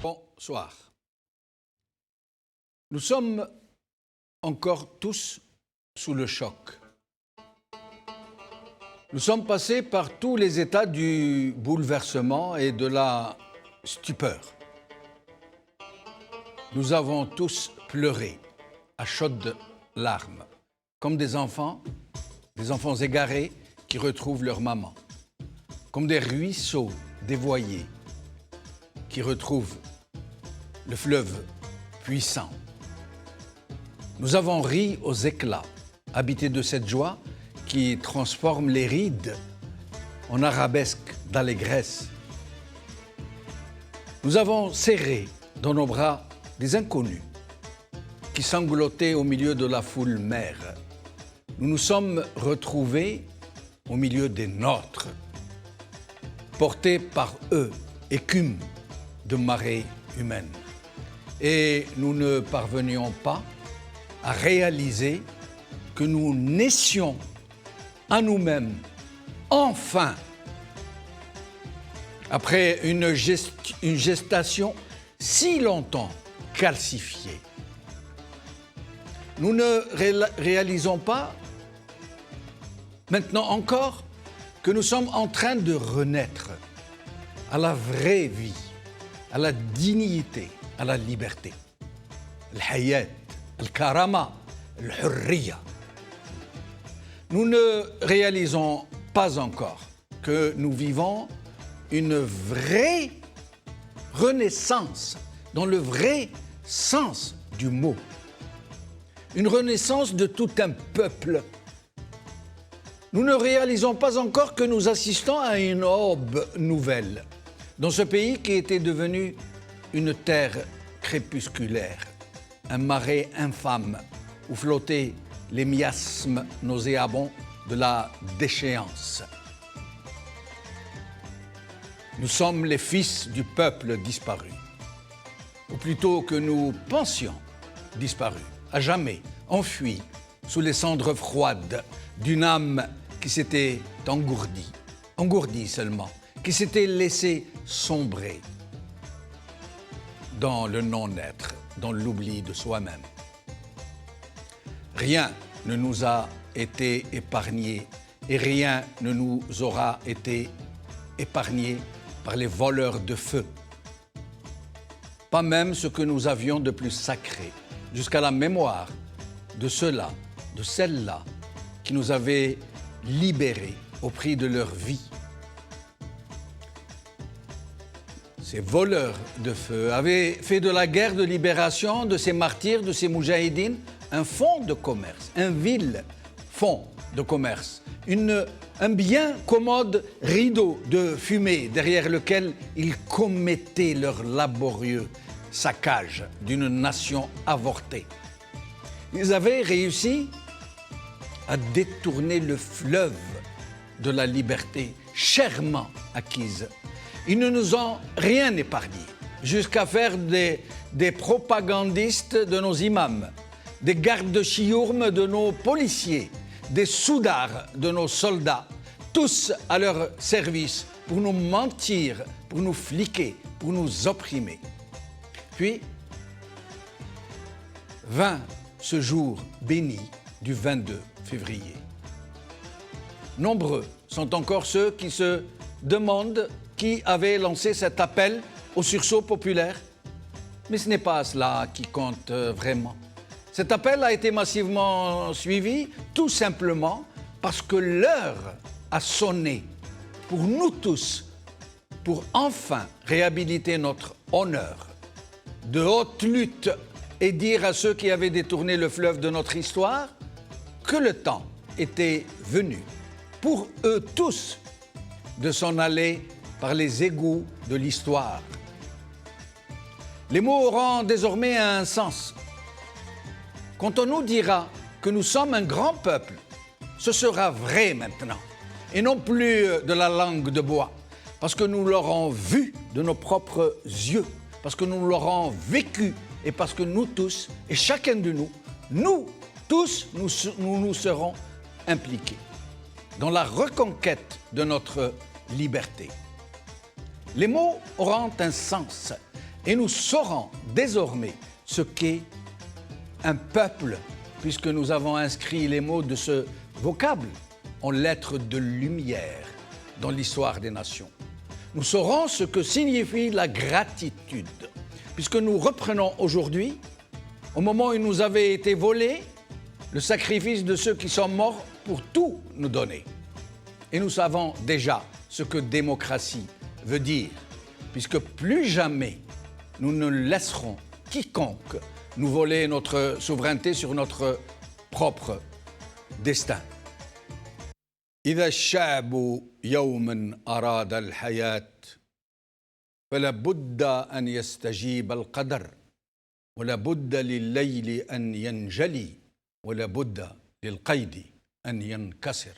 Bonsoir. Nous sommes encore tous sous le choc. Nous sommes passés par tous les états du bouleversement et de la stupeur. Nous avons tous pleuré à chaudes larmes, comme des enfants égarés qui retrouvent leur maman, comme des ruisseaux dévoyés qui retrouvent le fleuve puissant. Nous avons ri aux éclats, habités de cette joie qui transforme les rides en arabesques d'allégresse. Nous avons serré dans nos bras des inconnus qui sanglotaient au milieu de la foule mère. Nous nous sommes retrouvés au milieu des nôtres, portés par eux, écume de marée humaine. Et nous ne parvenions pas à réaliser que nous naissions à nous-mêmes, enfin, après une gestation si longtemps calcifiée. Nous ne réalisons pas, maintenant encore, que nous sommes en train de renaître à la vraie vie, à la dignité, à la liberté. Al-hayat, al-karama, al-hurriya. Nous ne réalisons pas encore que nous vivons une vraie renaissance, dans le vrai sens du mot. Une renaissance de tout un peuple. Nous ne réalisons pas encore que nous assistons à une aube nouvelle dans ce pays qui était devenu une terre crépusculaire, un marais infâme où flottaient les miasmes nauséabonds de la déchéance. Nous sommes les fils du peuple disparu, ou plutôt que nous pensions disparu, à jamais enfui sous les cendres froides d'une âme qui s'était engourdie seulement, qui s'était laissée sombrer dans le non-être, dans l'oubli de soi-même. Rien ne nous a été épargné et rien ne nous aura été épargné par les voleurs de feu. Pas même ce que nous avions de plus sacré, jusqu'à la mémoire de ceux-là, de celles-là, qui nous avaient libérés au prix de leur vie. Ces voleurs de feu avaient fait de la guerre de libération de ces martyrs, de ces moudjahidines, un fonds de commerce, un vil fonds de commerce, un bien commode rideau de fumée derrière lequel ils commettaient leur laborieux saccage d'une nation avortée. Ils avaient réussi à détourner le fleuve de la liberté chèrement acquise. Ils ne nous ont rien épargné, jusqu'à faire des propagandistes de nos imams, des gardes de chiourme de nos policiers, des soudards de nos soldats, tous à leur service pour nous mentir, pour nous fliquer, pour nous opprimer. Puis, vint ce jour béni du 22 février. Nombreux sont encore ceux qui se demandent qui avait lancé cet appel au sursaut populaire. Mais ce n'est pas cela qui compte vraiment. Cet appel a été massivement suivi tout simplement parce que l'heure a sonné pour nous tous, pour enfin réhabiliter notre honneur. De haute lutte et dire à ceux qui avaient détourné le fleuve de notre histoire que le temps était venu pour eux tous de s'en aller par les égouts de l'histoire. Les mots auront désormais un sens. Quand on nous dira que nous sommes un grand peuple, ce sera vrai maintenant, et non plus de la langue de bois, parce que nous l'aurons vu de nos propres yeux, parce que nous l'aurons vécu, et parce que nous tous, et chacun de nous, nous nous serons impliqués dans la reconquête de notre liberté. Les mots auront un sens. Et nous saurons désormais ce qu'est un peuple, puisque nous avons inscrit les mots de ce vocable en lettres de lumière dans l'histoire des nations. Nous saurons ce que signifie la gratitude, puisque nous reprenons aujourd'hui, au moment où il nous avait été volé, le sacrifice de ceux qui sont morts pour tout nous donner. Et nous savons déjà ce que démocratie veut dire, puisque plus jamais nous ne laisserons quiconque nous voler notre souveraineté sur notre propre destin. إذا الشعب يوما أراد الحياة فلا بد أن يستجيب القدر ولا بد لليل أن ينجلي ولا بد للقيد أن ينكسر.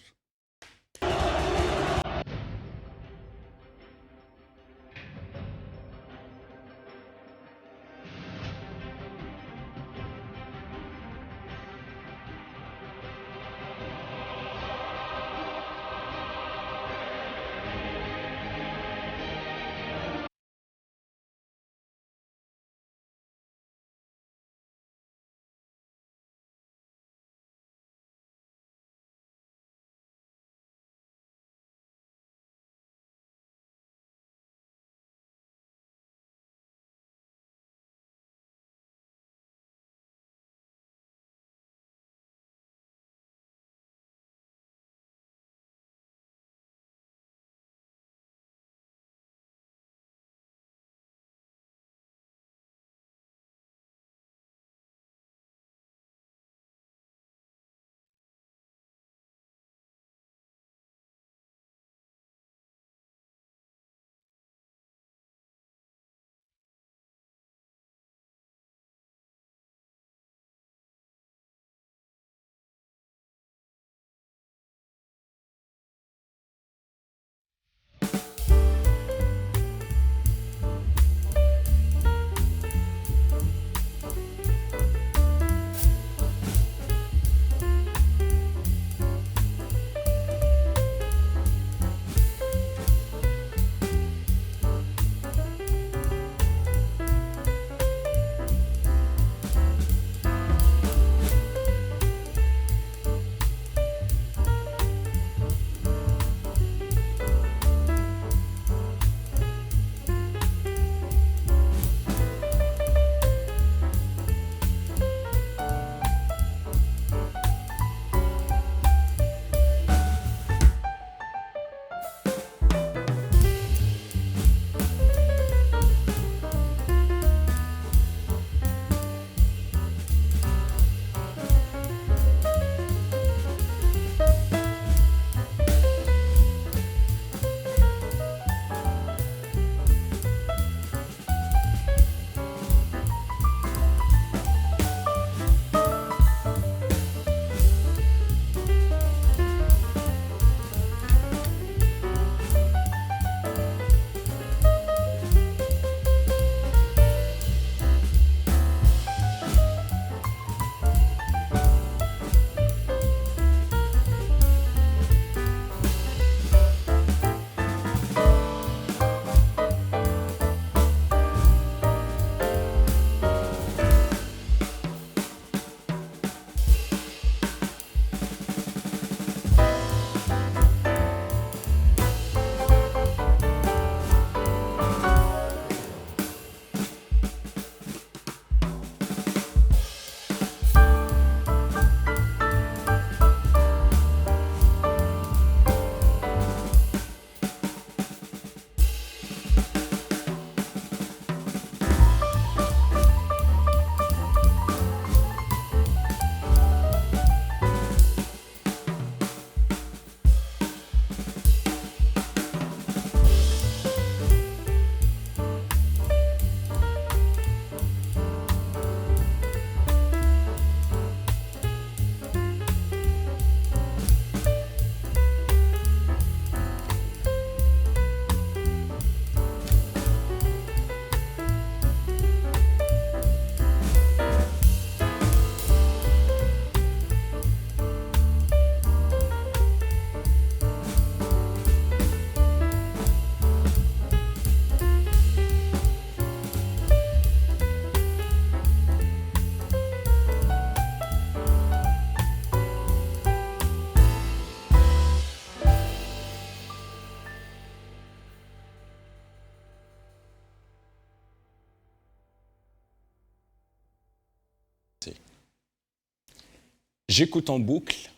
J'écoute en boucle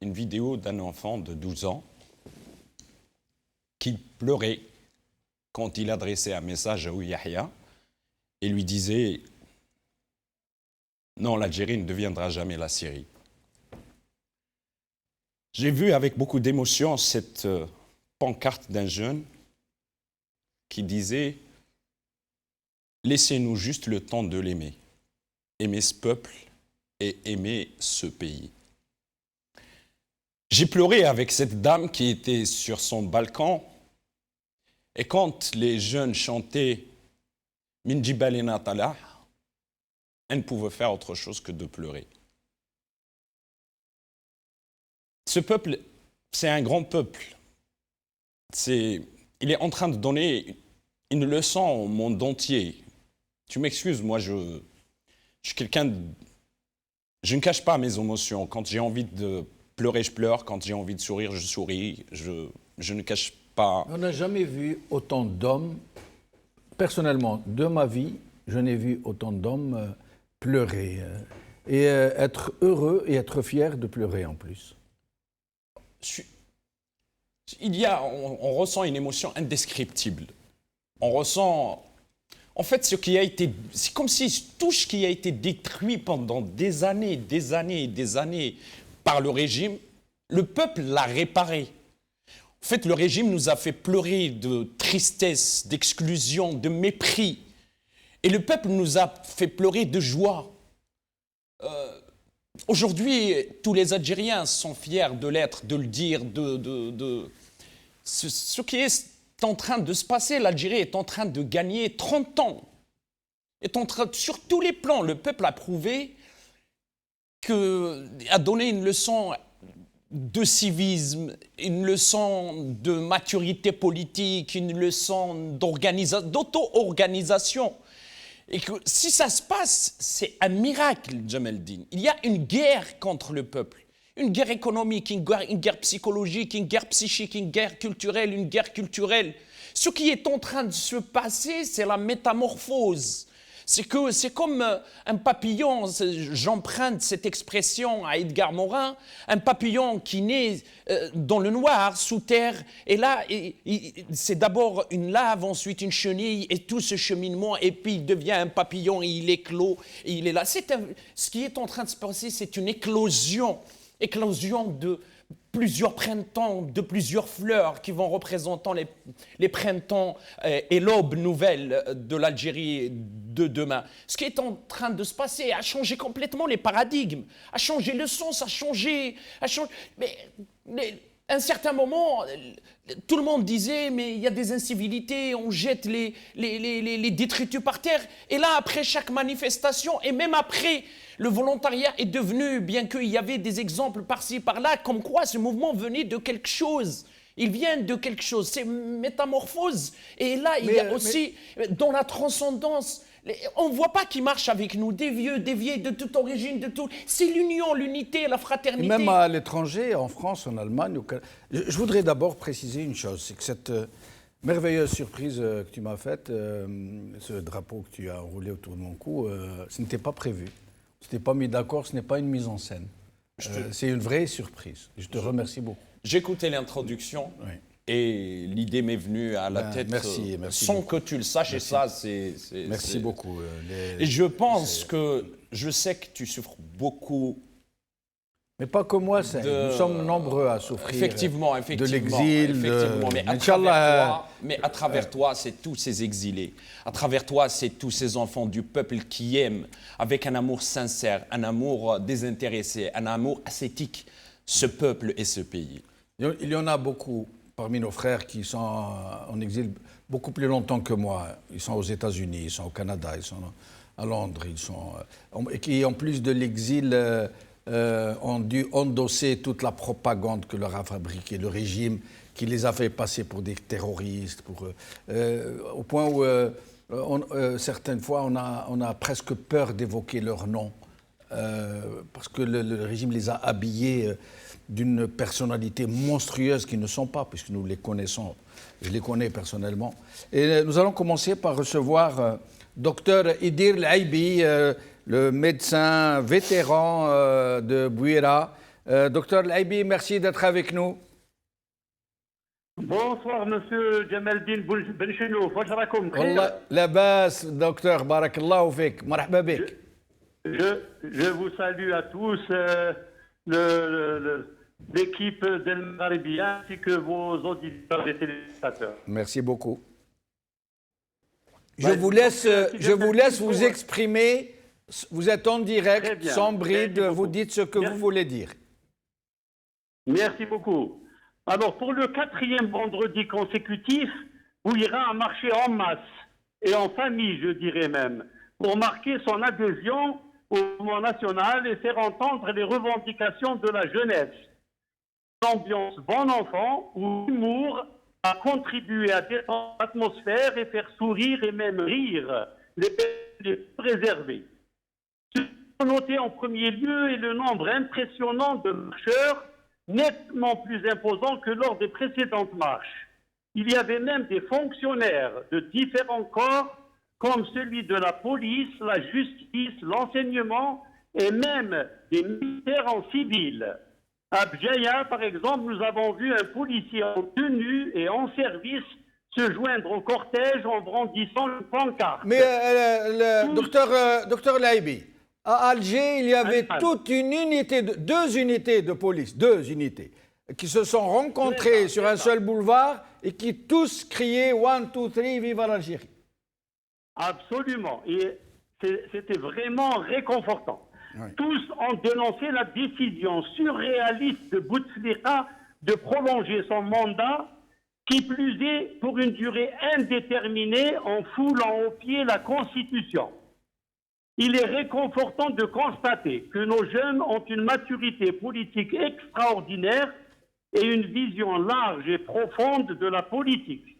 une vidéo d'un enfant de 12 ans qui pleurait quand il adressait un message à Yahya et lui disait « Non, l'Algérie ne deviendra jamais la Syrie ». J'ai vu avec beaucoup d'émotion cette pancarte d'un jeune qui disait « Laissez-nous juste le temps de l'aimer, aimer ce peuple et aimer ce pays ». J'ai pleuré avec cette dame qui était sur son balcon et quand les jeunes chantaient « Min jibalina talah », elle ne pouvait faire autre chose que de pleurer. Ce peuple, c'est un grand peuple. Il est en train de donner une leçon au monde entier. Tu m'excuses, moi je suis quelqu'un de... Je ne cache pas mes émotions. Quand j'ai envie de pleurer, je pleure. Quand j'ai envie de sourire, je souris. Je ne cache pas... On n'a jamais vu autant d'hommes, personnellement, de ma vie, je n'ai vu autant d'hommes pleurer. Et être heureux et être fier de pleurer en plus. On ressent une émotion indescriptible. On ressent... En fait, c'est comme si tout ce qui a été détruit pendant des années par le régime, le peuple l'a réparé. En fait, le régime nous a fait pleurer de tristesse, d'exclusion, de mépris. Et le peuple nous a fait pleurer de joie. Aujourd'hui, tous les Algériens sont fiers de l'être, de le dire, Ce qui est en train de se passer, l'Algérie est en train de gagner 30 ans. Sur tous les plans, le peuple a prouvé a donné une leçon de civisme, une leçon de maturité politique, une leçon d'auto-organisation. Et que si ça se passe, c'est un miracle, Djemeldine. Il y a une guerre contre le peuple. Une guerre économique, une guerre psychologique, une guerre psychique, une guerre culturelle, une guerre culturelle. Ce qui est en train de se passer, c'est la métamorphose. C'est comme un papillon, j'emprunte cette expression à Edgar Morin, un papillon qui naît dans le noir, sous terre, et là, c'est d'abord une lave, ensuite une chenille, et tout ce cheminement, et puis il devient un papillon, et il éclot, et il est là. Ce qui est en train de se passer, c'est une éclosion de plusieurs printemps, de plusieurs fleurs qui vont représenter les printemps et l'aube nouvelle de l'Algérie de demain. Ce qui est en train de se passer a changé complètement les paradigmes, a changé le sens, a changé. Mais à un certain moment, tout le monde disait, mais il y a des incivilités, on jette les détritus par terre. Et là, après chaque manifestation, et même après, le volontariat est devenu, bien qu'il y avait des exemples par-ci, par-là, comme quoi ce mouvement venait de quelque chose. Il vient de quelque chose, c'est métamorphose. Et là, il y a aussi, dans la transcendance, on ne voit pas qui marche avec nous, des vieux, de toute origine, de tout. C'est l'union, l'unité, la fraternité. Et même à l'étranger, en France, en Allemagne. Je voudrais d'abord préciser une chose, c'est que cette merveilleuse surprise que tu m'as faite, ce drapeau que tu as enroulé autour de mon cou, ce n'était pas prévu. Tu n'es pas mis d'accord, ce n'est pas une mise en scène. C'est une vraie surprise. Je te remercie beaucoup. J'écoutais l'introduction et l'idée m'est venue à la tête merci sans beaucoup. Que tu le saches. Merci. Et ça, c'est... Merci beaucoup. Et je pense je sais que tu souffres beaucoup. Mais pas que moi, nous sommes nombreux à souffrir effectivement, de l'exil. Mais à travers toi, c'est tous ces exilés. À travers toi, c'est tous ces enfants du peuple qui aiment avec un amour sincère, un amour désintéressé, un amour ascétique, ce peuple et ce pays. Il y en a beaucoup parmi nos frères qui sont en exil beaucoup plus longtemps que moi. Ils sont aux États-Unis, ils sont au Canada, ils sont à Londres, et qui, en plus de l'exil, ont dû endosser toute la propagande que leur a fabriquée le régime, qui les a fait passer pour des terroristes, au point où certaines fois on a presque peur d'évoquer leur nom, parce que le régime les a habillés d'une personnalité monstrueuse qu'ils ne sont pas, puisque nous les connaissons, je les connais personnellement. Et nous allons commencer par recevoir Dr Idir Laïbi, le médecin vétéran de Bouira. Docteur Laibi, merci d'être avec nous. Bonsoir, monsieur Jamaldine Benchenou. والله لاباس دكتور بارك الله فيك مرحبا بك. Je vous salue à tous, l'équipe d'El Marabi ainsi que vos auditeurs et téléspectateurs. Merci beaucoup. Je vous laisse vous exprimer. Vous êtes en direct, sans bride, vous dites ce que vous voulez dire. Merci beaucoup. Alors, pour le 4e vendredi consécutif, Bouira a marché en masse, et en famille, je dirais même, pour marquer son adhésion au mouvement national et faire entendre les revendications de la jeunesse. L'ambiance bon enfant où l'humour a contribué à détendre l'atmosphère et faire sourire et même rire les plus réservés. Ce qu'il faut noter en premier lieu est le nombre impressionnant de marcheurs, nettement plus imposant que lors des précédentes marches. Il y avait même des fonctionnaires de différents corps, comme celui de la police, la justice, l'enseignement et même des militaires en civil. À Bjaya, par exemple, nous avons vu un policier en tenue et en service se joindre au cortège en brandissant une pancarte. Mais docteur Laibi, à Alger, il y avait toute une unité, deux unités de police, qui se sont rencontrées sur un seul boulevard et qui tous criaient 1, 2, 3, vive l'Algérie. Absolument. Et c'était vraiment réconfortant. Oui. Tous ont dénoncé la décision surréaliste de Bouteflika de prolonger son mandat, qui plus est pour une durée indéterminée en foulant au pied la Constitution. Il est réconfortant de constater que nos jeunes ont une maturité politique extraordinaire et une vision large et profonde de la politique.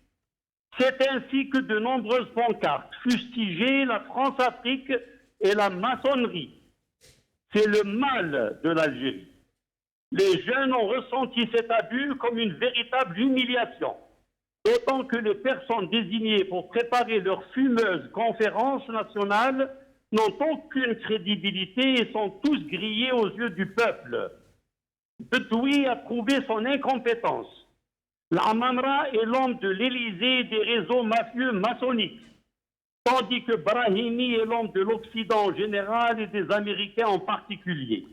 C'est ainsi que de nombreuses pancartes fustigeaient la France-Afrique et la maçonnerie. C'est le mal de l'Algérie. Les jeunes ont ressenti cet abus comme une véritable humiliation, d'autant que les personnes désignées pour préparer leur fumeuse conférence nationale n'ont aucune crédibilité et sont tous grillés aux yeux du peuple. Bedoui a prouvé son incompétence. L'Amamra est l'homme de l'Élysée et des réseaux mafieux maçonniques, tandis que Brahimi est l'homme de l'Occident en général et des Américains en particulier.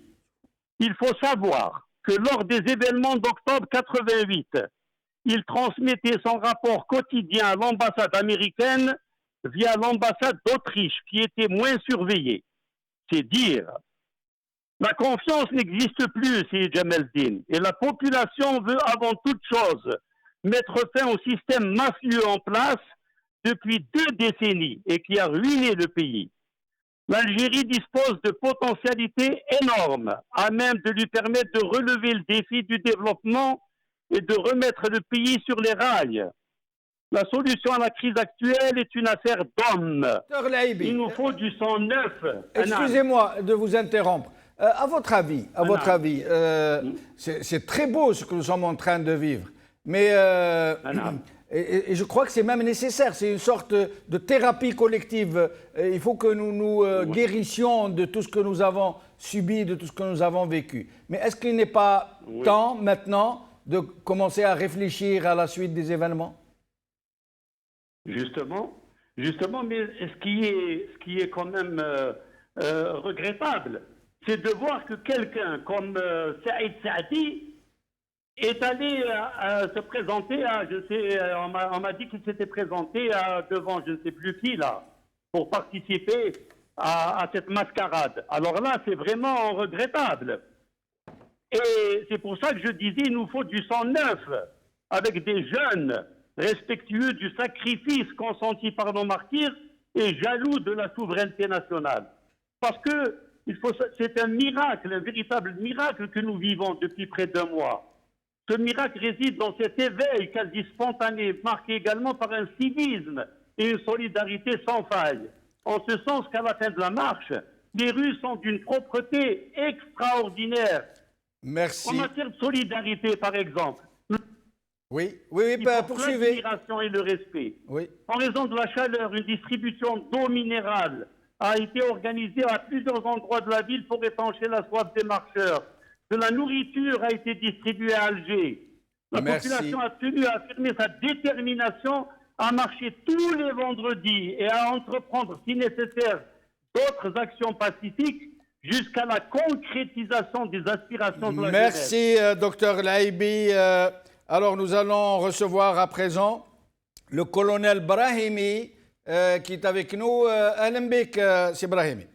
Il faut savoir que lors des événements d'octobre 88, il transmettait son rapport quotidien à l'ambassade américaine via l'ambassade d'Autriche, qui était moins surveillée. C'est dire. La confiance n'existe plus, c'est Jamaldine, et la population veut avant toute chose mettre fin au système mafieux en place depuis 2 décennies et qui a ruiné le pays. L'Algérie dispose de potentialités énormes à même de lui permettre de relever le défi du développement et de remettre le pays sur les rails. La solution à la crise actuelle est une affaire d'hommes. Il nous faut du sang neuf. Excusez-moi de vous interrompre. À votre avis, c'est très beau ce que nous sommes en train de vivre, mais et je crois que c'est même nécessaire, c'est une sorte de thérapie collective. Il faut que nous nous guérissions de tout ce que nous avons subi, de tout ce que nous avons vécu. Mais est-ce qu'il n'est pas temps maintenant de commencer à réfléchir à la suite des événements? Justement, mais ce qui est quand même regrettable, c'est de voir que quelqu'un comme Saïd Saadi est allé se présenter on m'a dit qu'il s'était présenté devant je ne sais plus qui là, pour participer à cette mascarade. Alors là, c'est vraiment regrettable. Et c'est pour ça que je disais, il nous faut du sang neuf, avec des jeunes respectueux du sacrifice consenti par nos martyrs et jaloux de la souveraineté nationale. Parce que c'est un miracle, un véritable miracle que nous vivons depuis près d'1 mois. Ce miracle réside dans cet éveil quasi spontané, marqué également par un civisme et une solidarité sans faille. En ce sens qu'à la fin de la marche, les rues sont d'une propreté extraordinaire. Merci. En matière de solidarité, par exemple. Oui, poursuivez. L'admiration et le respect. Oui. En raison de la chaleur, une distribution d'eau minérale a été organisé à plusieurs endroits de la ville pour étancher la soif des marcheurs. De la nourriture a été distribuée à Alger. La Merci. population a tenu à affirmer sa détermination à marcher tous les vendredis et à entreprendre, si nécessaire, d'autres actions pacifiques jusqu'à la concrétisation des aspirations de la jeunesse. Merci, docteur Laïbi. Alors, nous allons recevoir à présent le colonel Brahimi qui est avec nous. Alembek, c'est Brahimi.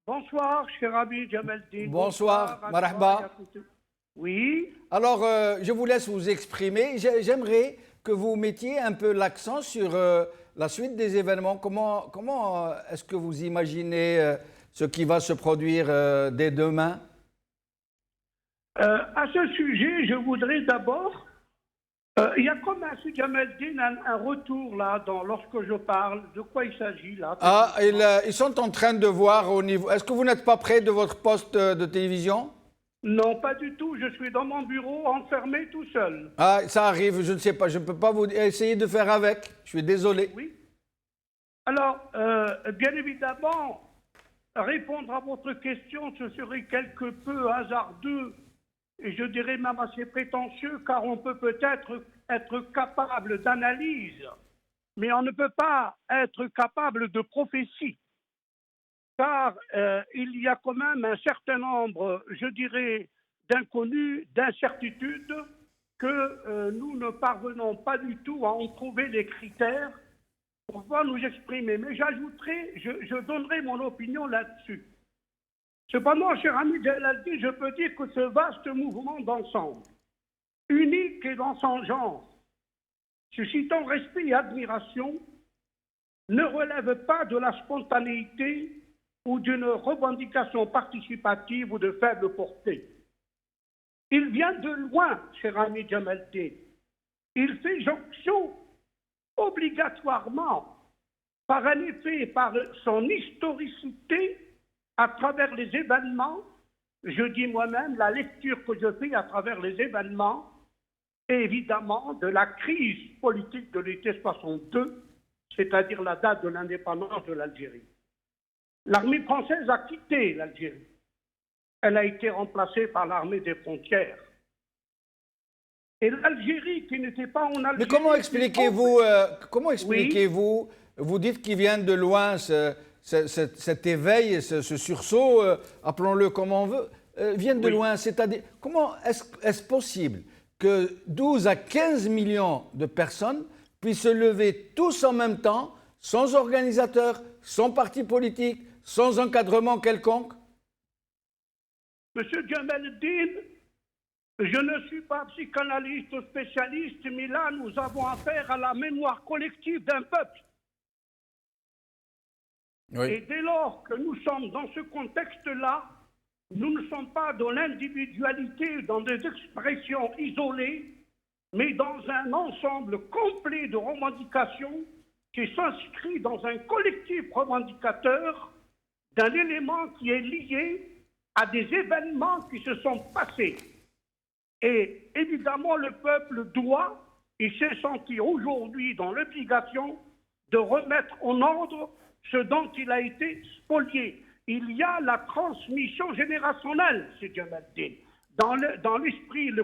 Bonsoir, cher ami Jamaldine. Bonsoir, marhaba. Oui. Alors, je vous laisse vous exprimer. J'aimerais que vous mettiez un peu l'accent sur la suite des événements. Comment est-ce que vous imaginez ce qui va se produire dès demain? À ce sujet, je voudrais d'abord... il y a comme un Jamaldine, un retour là, lorsque je parle. De quoi il s'agit là? Ah, ils sont en train de voir au niveau... Est-ce que vous n'êtes pas près de votre poste de télévision? Non, pas du tout. Je suis dans mon bureau, enfermé tout seul. Ah, ça arrive, je ne sais pas. Je ne peux pas vous essayer de faire avec. Je suis désolé. Oui. Alors, bien évidemment, répondre à votre question, ce serait quelque peu hasardeux et je dirais même assez prétentieux, car on peut peut-être être capable d'analyse, mais on ne peut pas être capable de prophétie. Car il y a quand même un certain nombre, je dirais, d'inconnus, d'incertitudes, que nous ne parvenons pas du tout à en trouver les critères pour pouvoir nous exprimer. Mais j'ajouterai, je donnerai mon opinion là-dessus. Cependant, cher ami Djelaldi, je peux dire que ce vaste mouvement d'ensemble, unique et dans son genre, suscitant respect et admiration, ne relève pas de la spontanéité ou d'une revendication participative ou de faible portée. Il vient de loin, cher ami Jamaldin. Il fait jonction obligatoirement par un effet, par son historicité, à travers les événements, je dis moi-même la lecture que je fais à travers les événements, et évidemment de la crise politique de l'été 62, c'est-à-dire la date de l'indépendance de l'Algérie. L'armée française a quitté l'Algérie. Elle a été remplacée par l'armée des frontières. Et l'Algérie, qui n'était pas en Algérie... Mais comment expliquez-vous, vous dites qu'il vient de loin cet éveil, ce sursaut, appelons-le comme on veut, viennent de loin. C'est-à-dire, comment est-ce possible que 12 à 15 millions de personnes puissent se lever tous en même temps, sans organisateur, sans parti politique, sans encadrement quelconque? Monsieur Jamaldin, je ne suis pas psychanalyste ou spécialiste, mais là, nous avons affaire à la mémoire collective d'un peuple. Oui. Et dès lors que nous sommes dans ce contexte-là, nous ne sommes pas dans l'individualité, dans des expressions isolées, mais dans un ensemble complet de revendications qui s'inscrit dans un collectif revendicateur d'un élément qui est lié à des événements qui se sont passés. Et évidemment, le peuple doit, et s'est senti aujourd'hui dans l'obligation de remettre en ordre ce dont il a été spolié. Il y a la transmission générationnelle, c'est Jamaldin. Dans l'esprit, le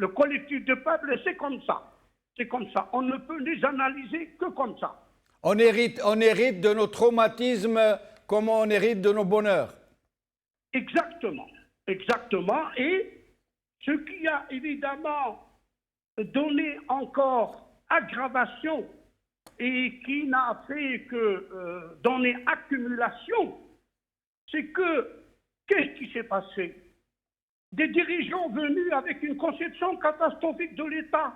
collectif de peuple, c'est comme ça. C'est comme ça. On ne peut les analyser que comme ça. On hérite de nos traumatismes comme on hérite de nos bonheurs. Exactement. Exactement. Et ce qui a évidemment donné encore aggravation et qui n'a fait que donner accumulation, c'est que, qu'est-ce qui s'est passé? Des dirigeants venus avec une conception catastrophique de l'État.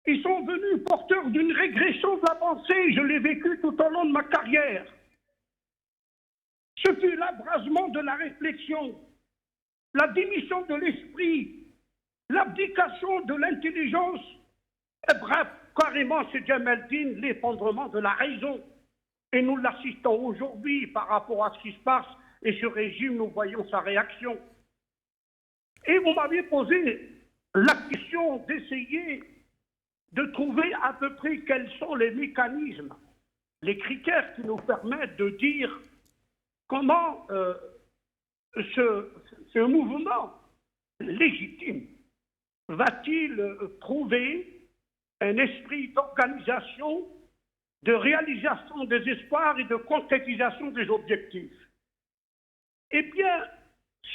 Ils sont venus porteurs d'une régression de la pensée. Je l'ai vécu tout au long de ma carrière. Ce fut l'abrasement de la réflexion, la démission de l'esprit, l'abdication de l'intelligence, et bref, carrément, c'est Jamaldin, l'effondrement de la raison. Et nous l'assistons aujourd'hui par rapport à ce qui se passe, et ce régime, nous voyons sa réaction. Et vous m'aviez posé la question d'essayer de trouver à peu près quels sont les mécanismes les critères qui nous permettent de dire comment ce mouvement légitime va-t-il prouver un esprit d'organisation, de réalisation des espoirs et de concrétisation des objectifs. Eh bien,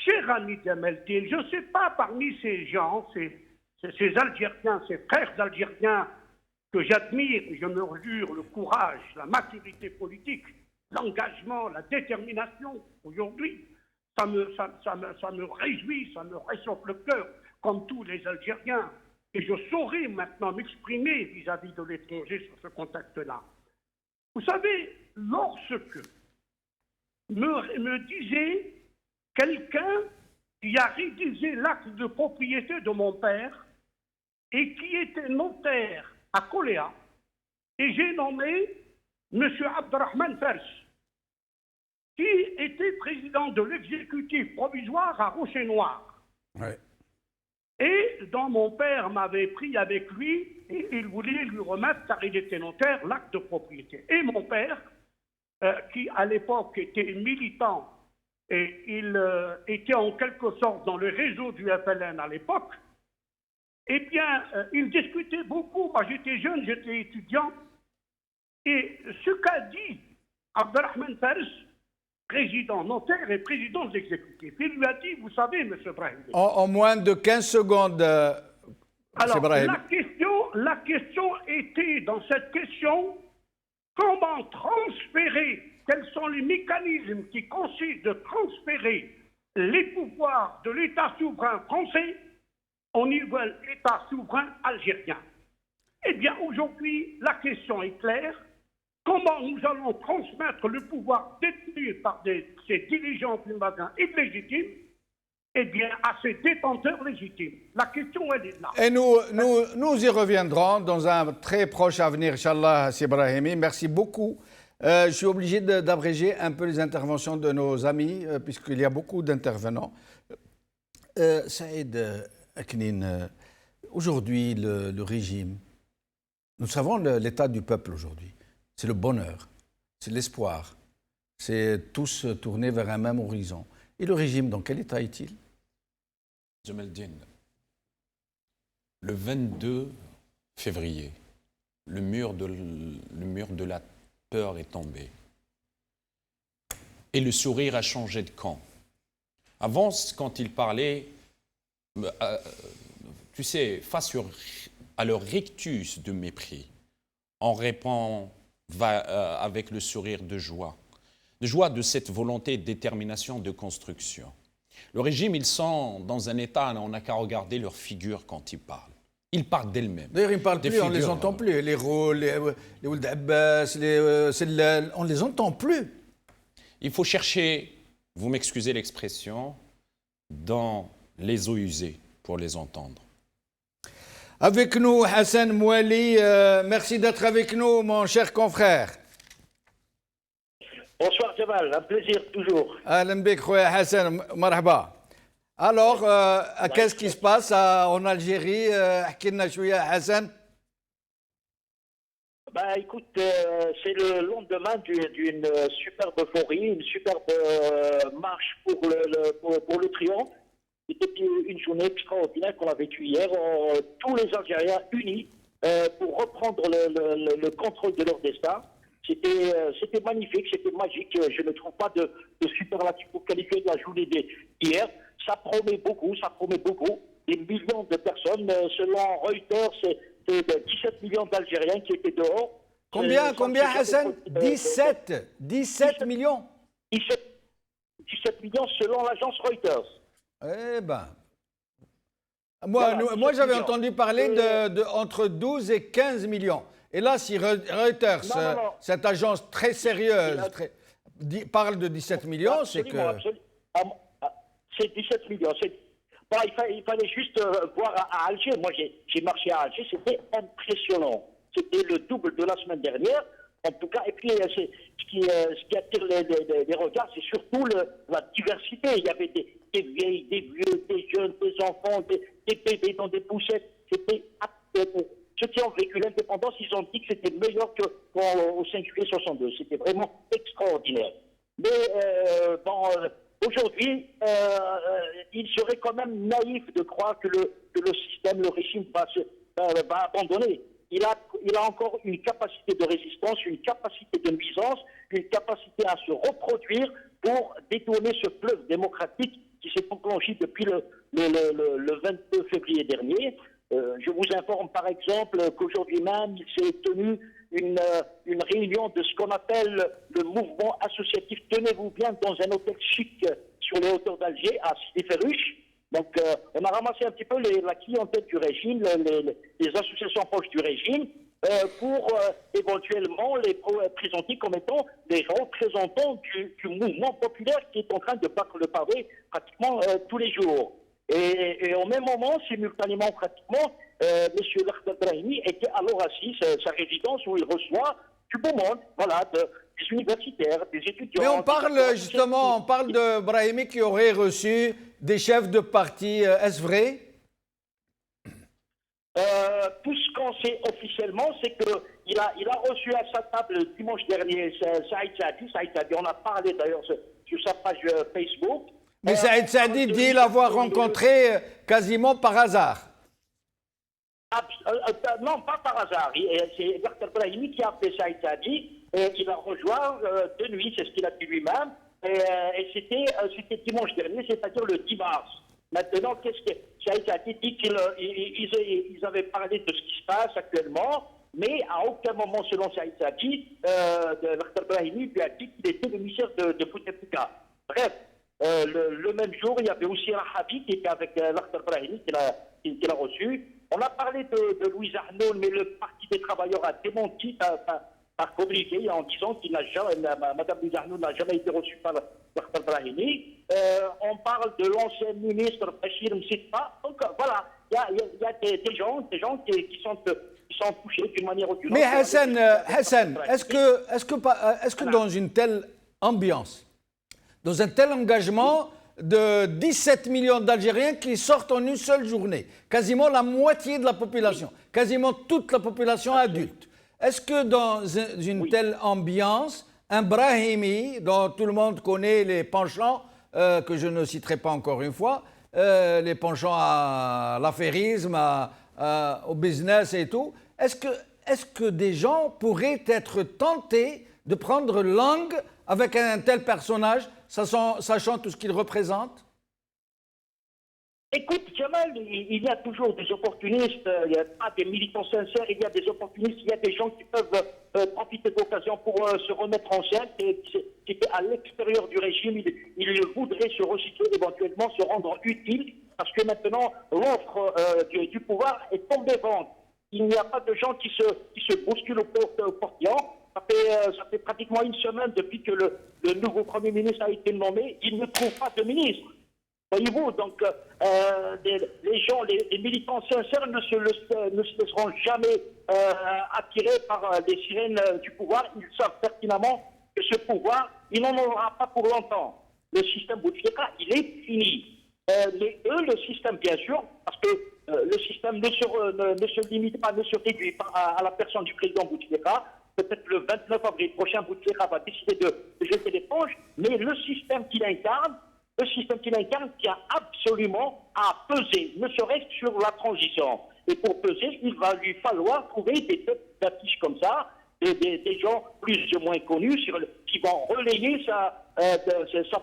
cher ami Djemeldine, je ne sais pas parmi ces gens, ces Algériens, ces frères algériens que j'admire et je mesure le courage, la maturité politique, l'engagement, la détermination aujourd'hui, ça me réjouit, ça me réchauffe le cœur, comme tous les Algériens. Et je saurais maintenant m'exprimer vis-à-vis de l'étranger sur ce contexte-là. Vous savez, lorsque me disait quelqu'un qui a rédigé l'acte de propriété de mon père et qui était notaire à Coléa, et j'ai nommé M. Abderrahmane Fers, qui était président de l'exécutif provisoire à Rocher-Noir. Ouais. Et dont mon père m'avait pris avec lui et il voulait lui remettre, car il était notaire, l'acte de propriété. Et mon père, qui à l'époque était militant et il était en quelque sorte dans le réseau du FLN à l'époque, eh bien, il discutait beaucoup. Moi, j'étais jeune, j'étais étudiant. Et ce qu'a dit Abderrahmane Fers, président notaire et président de l'exécutif, il lui a dit, vous savez, M. Brahim. En moins de 15 secondes, alors, Brahim. la question était, dans cette question, comment transférer, quels sont les mécanismes qui consistent de transférer les pouvoirs de l'État souverain français au niveau de l'État souverain algérien. Eh bien, aujourd'hui, la question est claire. Comment nous allons transmettre le pouvoir détenu par ces dirigeants primadins illégitimes, eh bien, à ces détenteurs légitimes? La question, elle est là. Et nous y reviendrons dans un très proche avenir, Inch'Allah, Sidi Brahimi. Merci beaucoup. Je suis obligé d'abréger un peu les interventions de nos amis, puisqu'il y a beaucoup d'intervenants. Saïd Aknin, aujourd'hui, le régime, nous savons l'état du peuple aujourd'hui. C'est le bonheur, c'est l'espoir, c'est tous tournés vers un même horizon. Et le régime, dans quel état est-il? Djemeldine, le 22 février, le mur de la peur est tombé. Et le sourire a changé de camp. Avant, quand il parlait, tu sais, face à leur rictus de mépris, on répond avec le sourire de joie de cette volonté, de détermination, de construction. Le régime, ils sont dans un état, on n'a qu'à regarder leur figure quand ils parlent. Ils parlent d'elles-mêmes. D'ailleurs, ils ne parlent plus, on ne les entend plus. Les rôles, les Ould Abbas, les Sellal, on ne les entend plus. Il faut chercher, vous m'excusez l'expression, dans les eaux usées pour les entendre. Avec nous, Hassan Mouali, merci d'être avec nous, mon cher confrère. Bonsoir Jamal, un plaisir toujours. Ahlan bik, khoya Hassan, marhaba. Alors, qu'est-ce qui se passe en Algérie? Ahkilna chouya, Hassan. Bah écoute, c'est le lendemain d'une superbe euphorie, une superbe marche pour le triomphe. C'était une journée extraordinaire qu'on a vécue hier. Tous les Algériens unis pour reprendre le contrôle de leur destin. C'était magnifique, c'était magique. Je ne trouve pas de superlatif pour qualifier de la journée d'hier. Ça promet beaucoup, ça promet beaucoup. Des millions de personnes. Selon Reuters, c'est 17 millions d'Algériens qui étaient dehors. Combien Hassan? 17 millions. 17 millions selon l'agence Reuters. Eh ben, moi j'avais entendu parler entre 12 et 15 millions. Et là, si Reuters, cette agence très sérieuse, parle de 17 millions, c'est que... C'est 17 millions. Bon, il fallait juste voir à Alger. Moi, j'ai marché à Alger, c'était impressionnant. C'était le double de la semaine dernière. En tout cas, et puis ce qui attire les regards, c'est surtout la diversité. Il y avait des vieilles, des vieux, des jeunes, des enfants, des bébés dans des poussettes. C'était ceux qui ont vécu l'indépendance, ils ont dit que c'était meilleur qu'au 5 juillet 62. C'était vraiment extraordinaire. Mais aujourd'hui, il serait quand même naïf de croire que le système, le régime va abandonner. Il a encore une capacité de résistance, une capacité de nuisance, une capacité à se reproduire pour détourner ce fleuve démocratique qui s'est enclenché depuis le 22 février dernier. Je vous informe par exemple qu'aujourd'hui même, il s'est tenu une réunion de ce qu'on appelle le mouvement associatif, tenez-vous bien, dans un hôtel chic sur les hauteurs d'Alger, à Sidi Ferruche. Donc, on a ramassé un petit peu la clientèle du régime, les associations proches du régime, pour éventuellement les présenter comme étant des représentants du mouvement populaire qui est en train de battre le pavé pratiquement tous les jours. Et au même moment, simultanément, pratiquement, M. Lakhdar Brahimi était alors assis à sa résidence où il reçoit du beau monde, voilà, des universitaires, des étudiants. Mais on parle justement, on parle de Brahimi qui aurait reçu des chefs de parti. Est-ce vrai? Tout ce qu'on sait officiellement, c'est qu'il a reçu à sa table dimanche dernier Saïd Saadi. On a parlé d'ailleurs sur sa page Facebook. Mais Saïd Saadi dit l'avoir rencontré quasiment par hasard. Non, pas par hasard. C'est Lakhdar Brahimi qui a appelé Saïd Saadi. Il a rejoint de nuit, c'est ce qu'il a dit lui-même. Et c'était dimanche dernier, c'est-à-dire le 10 mars. Maintenant, qu'est-ce que Saïd Saadi dit qu'ils avaient parlé de ce qui se passe actuellement, mais à aucun moment, selon Saïd Saadi, Lakhdar Brahimi lui a dit qu'il était l'émissaire de Bouteflika. Bref, le même jour, il y avait aussi Rahabi qui était avec Lakhdar Brahimi, qu'il a reçu. On a parlé de Louise Arnaud, mais le Parti des Travailleurs a démenti par communiqué en disant qu'il n'a jamais, Mme Louise Arnaud n'a jamais été reçue par Lakhdar Brahimi. On parle de l'ancien ministre Bachir Msitfa. Donc voilà, il y a des gens qui sont touchés d'une manière ou d'une autre. Mais Hassan, est-ce que dans une telle ambiance, dans un tel engagement de 17 millions d'Algériens qui sortent en une seule journée, quasiment la moitié de la population, quasiment toute la population adulte, est-ce que dans une telle ambiance, un Brahimi, dont tout le monde connaît les penchants, que je ne citerai pas encore une fois, les penchants à l'affairisme, au business et tout, est-ce que des gens pourraient être tentés de prendre langue avec un tel personnage, sachant tout ce qu'il représente? Écoute, Jamal, il y a toujours des opportunistes, il n'y a pas des militants sincères, il y a des opportunistes, il y a des gens qui peuvent profiter de l'occasion pour se remettre en scène, qui étaient à l'extérieur du régime, ils voudraient se recycler, éventuellement se rendre utiles, parce que maintenant, l'offre du pouvoir est tombée vente. Il n'y a pas de gens qui se bousculent au portillon. Ça fait pratiquement une semaine depuis que le nouveau Premier ministre a été nommé, il ne trouve pas de ministre. Voyez-vous, donc les gens, les militants sincères ne se laisseront jamais attirés par les sirènes du pouvoir. Ils savent pertinemment que ce pouvoir, il n'en aura pas pour longtemps. Le système Bouteflika, il est fini. Mais eux, le système, bien sûr, parce que le système ne se limite pas, ne se réduit pas à la personne du président Bouteflika. Peut-être le 29 avril prochain, Bouteflika va décider de jeter l'éponge, mais le système qu'il incarne tient absolument à peser, ne serait-ce que sur la transition. Et pour peser, il va lui falloir trouver des têtes d'affiches comme ça, des gens plus ou moins connus qui vont relayer sa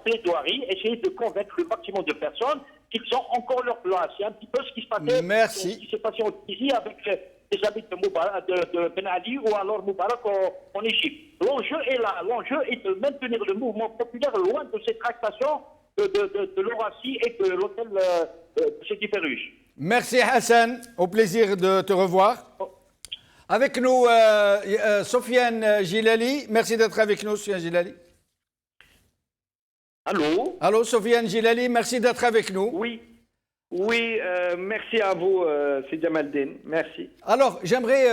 plaidoirie, essayer de convaincre le maximum de personnes qu'ils ont encore leur place. C'est un petit peu ce qui s'est passé en Tunisie avec les amis de Ben Ali ou alors Moubarak en Égypte. L'enjeu est là. L'enjeu est de maintenir le mouvement populaire loin de ces tractations de l'Horacie et de l'hôtel de Sidi Ferruche. Merci Hassan, au plaisir de te revoir. Avec nous, Sofiane Gilali. Merci d'être avec nous, Sofiane Gilali. Allô? Allô, Sofiane Gilali, merci d'être avec nous. Oui, merci à vous, Sidi Jamaldine. Merci. Alors, j'aimerais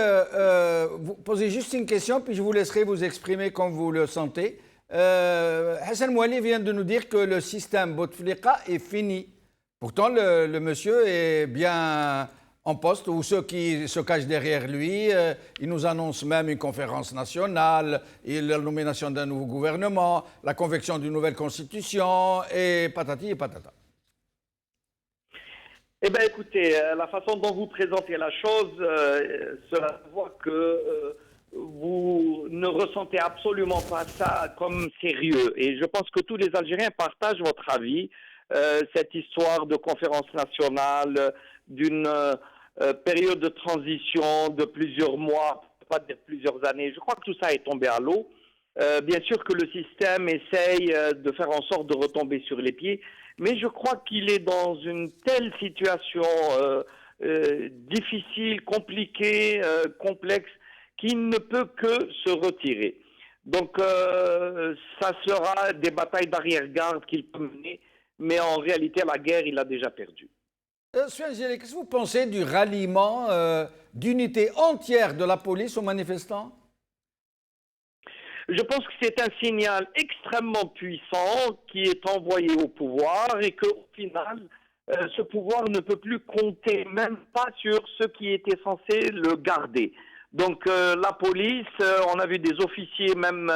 vous poser juste une question, puis je vous laisserai vous exprimer comme vous le sentez. Hassan Mouali vient de nous dire que le système Bouteflika est fini. Pourtant, le monsieur est bien en poste, ou ceux qui se cachent derrière lui. Il nous annonce même une conférence nationale, la nomination d'un nouveau gouvernement, la confection d'une nouvelle constitution, et patati et patata. Eh bien, écoutez, la façon dont vous présentez la chose, cela voit que vous ne ressentez absolument pas ça comme sérieux. Et je pense que tous les Algériens partagent votre avis. Cette histoire de conférence nationale, d'une période de transition de plusieurs mois, pas dire plusieurs années, je crois que tout ça est tombé à l'eau. Bien sûr que le système essaye de faire en sorte de retomber sur les pieds, mais je crois qu'il est dans une telle situation difficile, compliquée, complexe, qu'il ne peut que se retirer. Donc, ça sera des d'arrière-garde qu'il peut mener, mais en réalité, la guerre, il a déjà perdu. Soufiane, qu'est-ce que vous pensez du ralliement d'unité entière de la police aux manifestants? Je pense que c'est un signal extrêmement puissant qui est envoyé au pouvoir et qu'au final, ce pouvoir ne peut plus compter même pas sur ceux qui étaient censés le garder. Donc la police, on a vu des officiers même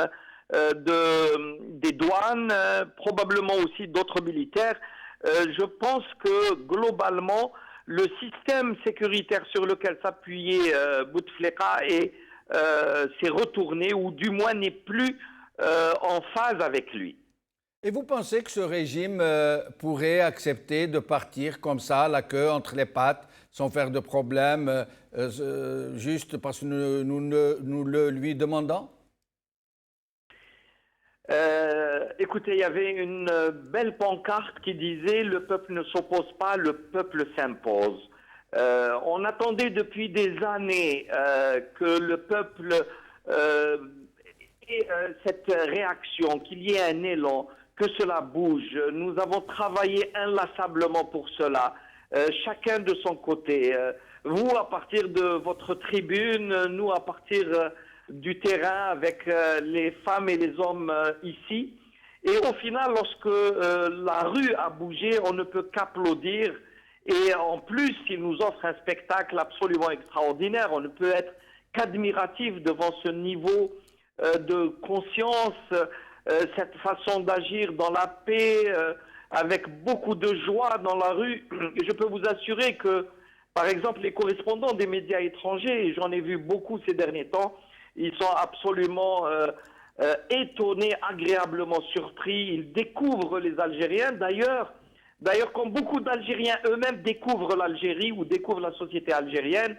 des douanes, probablement aussi d'autres militaires. Je pense que globalement, le système sécuritaire sur lequel s'appuyait Bouteflika s'est retourné, ou du moins n'est plus en phase avec lui. Et vous pensez que ce régime pourrait accepter de partir comme ça, la queue entre les pattes, sans faire de problème, juste parce que nous le lui demandons? Écoutez, il y avait une belle pancarte qui disait « Le peuple ne s'oppose pas, le peuple s'impose ». On attendait depuis des années que le peuple ait cette réaction, qu'il y ait un élan, que cela bouge. Nous avons travaillé inlassablement pour cela, chacun de son côté. Vous, à partir de votre tribune, nous, à partir du terrain, avec les femmes et les hommes ici. Et au final, lorsque la rue a bougé, on ne peut qu'applaudir. Et en plus, il nous offre un spectacle absolument extraordinaire. On ne peut être qu'admiratif devant ce niveau de conscience, cette façon d'agir dans la paix, avec beaucoup de joie dans la rue. Et je peux vous assurer que, par exemple, les correspondants des médias étrangers, et j'en ai vu beaucoup ces derniers temps, ils sont absolument étonnés, agréablement surpris. Ils découvrent les Algériens. D'ailleurs, comme beaucoup d'Algériens eux-mêmes découvrent l'Algérie ou découvrent la société algérienne,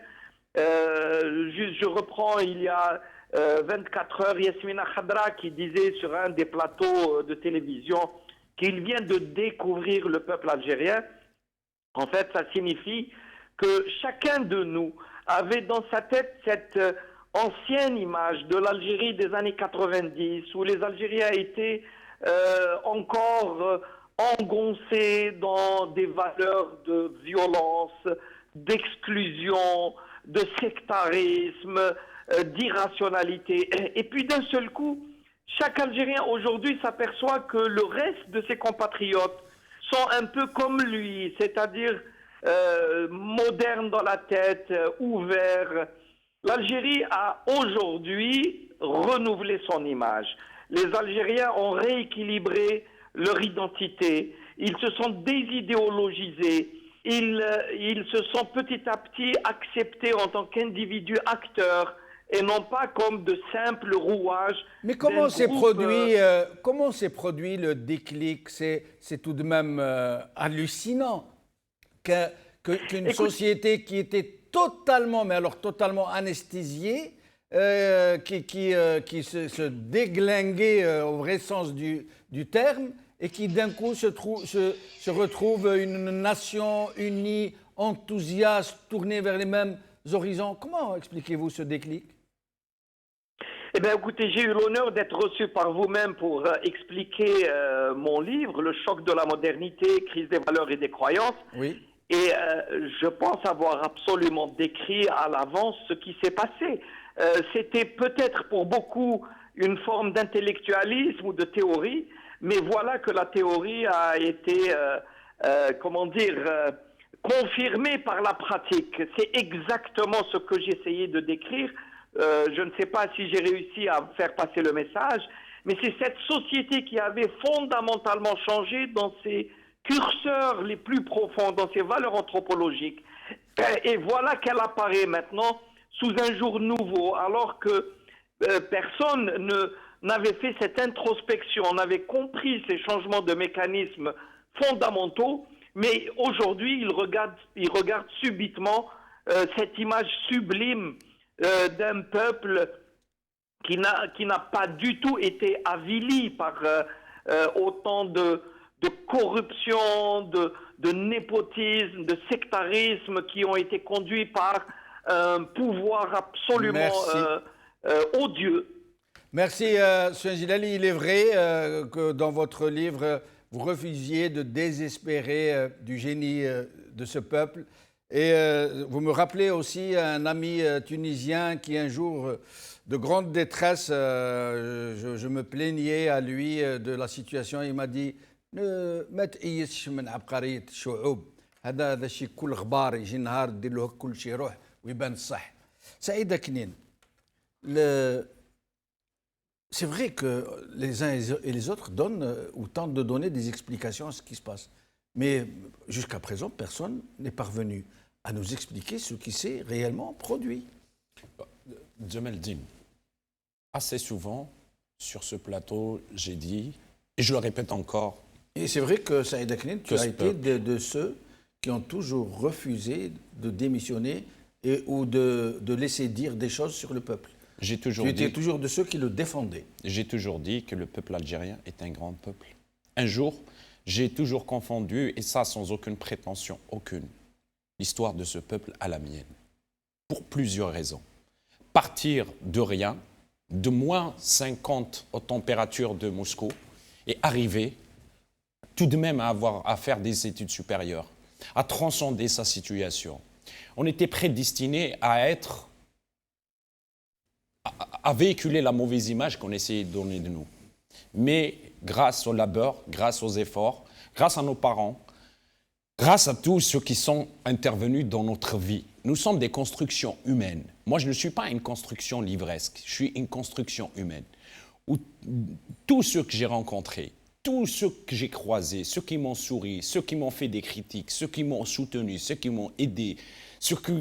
je reprends il y a 24 heures, Yasmina Khadra qui disait sur un des plateaux de télévision qu'il vient de découvrir le peuple algérien. En fait, ça signifie que chacun de nous avait dans sa tête cette ancienne image de l'Algérie des années 90, où les Algériens étaient encore engoncés dans des valeurs de violence, d'exclusion, de sectarisme, d'irrationalité. Et puis d'un seul coup, chaque Algérien aujourd'hui s'aperçoit que le reste de ses compatriotes sont un peu comme lui, c'est-à-dire modernes dans la tête, ouverts. L'Algérie a aujourd'hui renouvelé son image. Les Algériens ont rééquilibré leur identité. Ils se sont désidéologisés. Ils se sont petit à petit acceptés en tant qu'individus acteurs et non pas comme de simples rouages. Mais comment s'est produit le déclic? C'est tout de même hallucinant qu'une société qui était totalement, mais alors totalement anesthésiée, qui se déglinguait au vrai sens du terme, et qui d'un coup se retrouve une nation unie, enthousiaste, tournée vers les mêmes horizons. Comment expliquez-vous ce déclic? Eh bien, écoutez, j'ai eu l'honneur d'être reçu par vous-même pour expliquer mon livre, Le choc de la modernité, crise des valeurs et des croyances. Oui. Et je pense avoir absolument décrit à l'avance ce qui s'est passé. C'était peut-être pour beaucoup une forme d'intellectualisme ou de théorie, mais voilà que la théorie a été, confirmé par la pratique. C'est exactement ce que j'essayais de décrire. Je ne sais pas si j'ai réussi à faire passer le message, mais c'est cette société qui avait fondamentalement changé dans ses curseurs les plus profonds, dans ses valeurs anthropologiques. Et voilà qu'elle apparaît maintenant sous un jour nouveau, alors que personne n'avait fait cette introspection, n'avait compris ces changements de mécanismes fondamentaux, mais aujourd'hui, il regarde subitement cette image sublime d'un peuple qui n'a pas du tout été avili par autant de corruption, de népotisme, de sectarisme qui ont été conduits par un pouvoir absolument odieux. Merci, Sr. Gilali. Il est vrai que dans votre livre, vous refusiez de désespérer du génie de ce peuple. Et vous me rappelez aussi un ami tunisien qui, un jour de grande détresse, je me plaignais à lui de la situation. Il m'a dit ما تقيسش من عبقرية الشعوب هذا الشيء كل غبار يجي نهار دير له كل شيء يروح ويبان الصح. سعيدة كنين. C'est vrai que les uns et les autres donnent ou tentent de donner des explications à ce qui se passe. Mais jusqu'à présent, personne n'est parvenu à nous expliquer ce qui s'est réellement produit. Djemeldine, assez souvent, sur ce plateau, j'ai dit, et je le répète encore, et c'est vrai que Saïd Aknin, tu as été de ceux qui ont toujours refusé de démissionner ou de laisser dire des choses sur le peuple. Tu étais toujours de ceux qui le défendaient. J'ai toujours dit que le peuple algérien est un grand peuple. Un jour, j'ai toujours confondu, et ça sans aucune prétention, aucune, l'histoire de ce peuple à la mienne. Pour plusieurs raisons. Partir de rien, de moins 50 aux températures de Moscou, et arriver tout de même à faire des études supérieures, à transcender sa situation. On était prédestinés à véhiculer la mauvaise image qu'on essayait de donner de nous. Mais grâce au labeur, grâce aux efforts, grâce à nos parents, grâce à tous ceux qui sont intervenus dans notre vie, nous sommes des constructions humaines. Moi, je ne suis pas une construction livresque, je suis une construction humaine. Où tous ceux que j'ai rencontrés, tous ceux que j'ai croisés, ceux qui m'ont souri, ceux qui m'ont fait des critiques, ceux qui m'ont soutenu, ceux qui m'ont aidé, ceux qui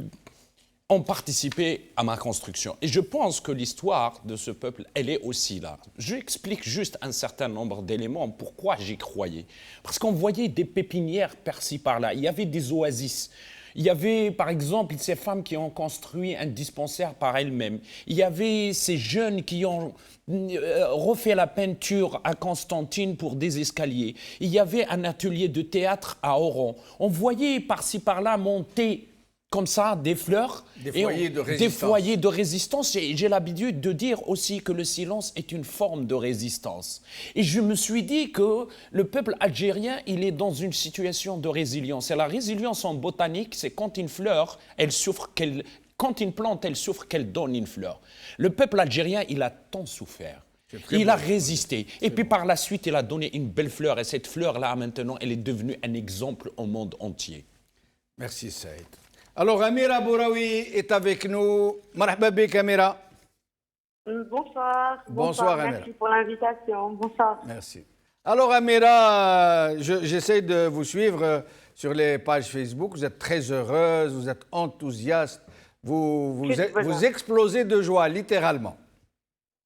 ont participé à ma construction. Et je pense que l'histoire de ce peuple, elle est aussi là. J'explique juste un certain nombre d'éléments pourquoi j'y croyais. Parce qu'on voyait des pépinières par-ci par-là, il y avait des oasis. Il y avait, par exemple, ces femmes qui ont construit un dispensaire par elles-mêmes. Il y avait ces jeunes qui ont refait la peinture à Constantine pour des escaliers. Il y avait un atelier de théâtre à Oran. On voyait par-ci par-là monter comme ça des fleurs, des foyers de résistance. Et j'ai l'habitude de dire aussi que le silence est une forme de résistance. Et je me suis dit que le peuple algérien, il est dans une situation de résilience. Et la résilience en botanique, c'est quand une fleur, elle souffre quand une plante, elle souffre qu'elle donne une fleur. Le peuple algérien, il a tant souffert. Il a résisté. Et puis par la suite, il a donné une belle fleur. Et cette fleur-là, maintenant, elle est devenue un exemple au monde entier. Merci, Saïd. Alors, Amira Bouraoui est avec nous. Marhaba bik, Amira. Bonsoir. Bonsoir, Amira. Merci pour l'invitation. Bonsoir. Merci. Alors, Amira, j'essaie de vous suivre sur les pages Facebook. Vous êtes très heureuse, vous êtes enthousiaste. Vous explosez de joie, littéralement.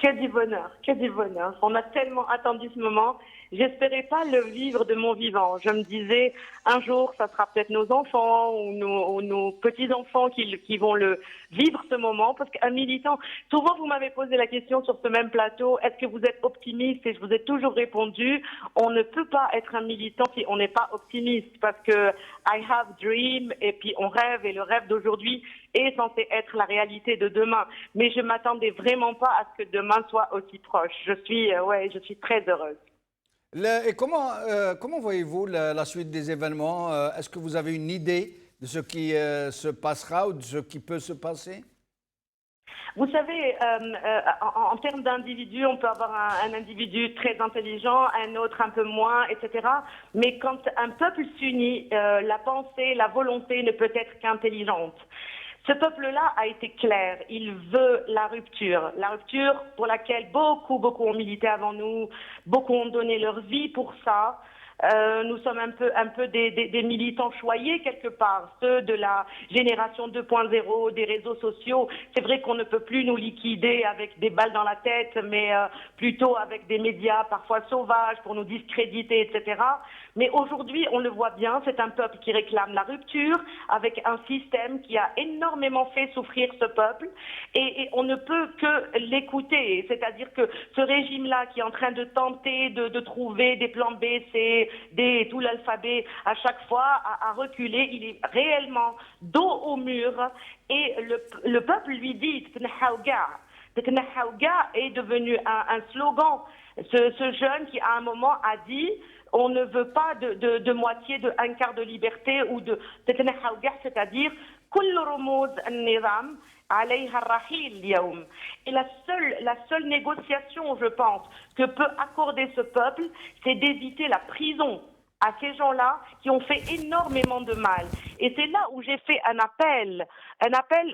Que du bonheur, que du bonheur. On a tellement attendu ce moment. J'espérais pas le vivre de mon vivant. Je me disais, un jour, ça sera peut-être nos enfants ou nos petits-enfants qui vont le vivre ce moment. Parce qu'un militant, souvent vous m'avez posé la question sur ce même plateau, est-ce que vous êtes optimiste? Et je vous ai toujours répondu, on ne peut pas être un militant si on n'est pas optimiste. Parce que I have dream, et puis on rêve, et le rêve d'aujourd'hui est censé être la réalité de demain. Mais je m'attendais vraiment pas à ce que demain soit aussi proche. Je suis très heureuse. Et comment voyez-vous la suite des événements? Est-ce que vous avez une idée de ce qui se passera ou de ce qui peut se passer? Vous savez, en termes d'individus, on peut avoir un individu très intelligent, un autre un peu moins, etc. Mais quand un peuple s'unit, la pensée, la volonté ne peut être qu'intelligente. Ce peuple-là a été clair, il veut la rupture pour laquelle beaucoup ont milité avant nous, beaucoup ont donné leur vie pour ça. Nous sommes un peu des militants choyés quelque part, ceux de la génération 2.0, des réseaux sociaux. C'est vrai qu'on ne peut plus nous liquider avec des balles dans la tête, mais plutôt avec des médias parfois sauvages pour nous discréditer, etc. Mais aujourd'hui, on le voit bien, c'est un peuple qui réclame la rupture avec un système qui a énormément fait souffrir ce peuple et on ne peut que l'écouter. C'est-à-dire que ce régime-là qui est en train de tenter de trouver des plans B, C, D et tout l'alphabet à chaque fois à reculer, il est réellement dos au mur et le peuple lui dit « Tnahawga ». Tnahawga est devenu un slogan. Ce jeune qui à un moment a dit on ne veut pas de moitié, de un quart de liberté ou de Tnahawga, c'est-à-dire كل رموز النظام عليها الرحيل اليوم. Et la seule négociation, je pense, que peut accorder ce peuple, c'est d'éviter la prison à ces gens-là qui ont fait énormément de mal. Et c'est là où j'ai fait un appel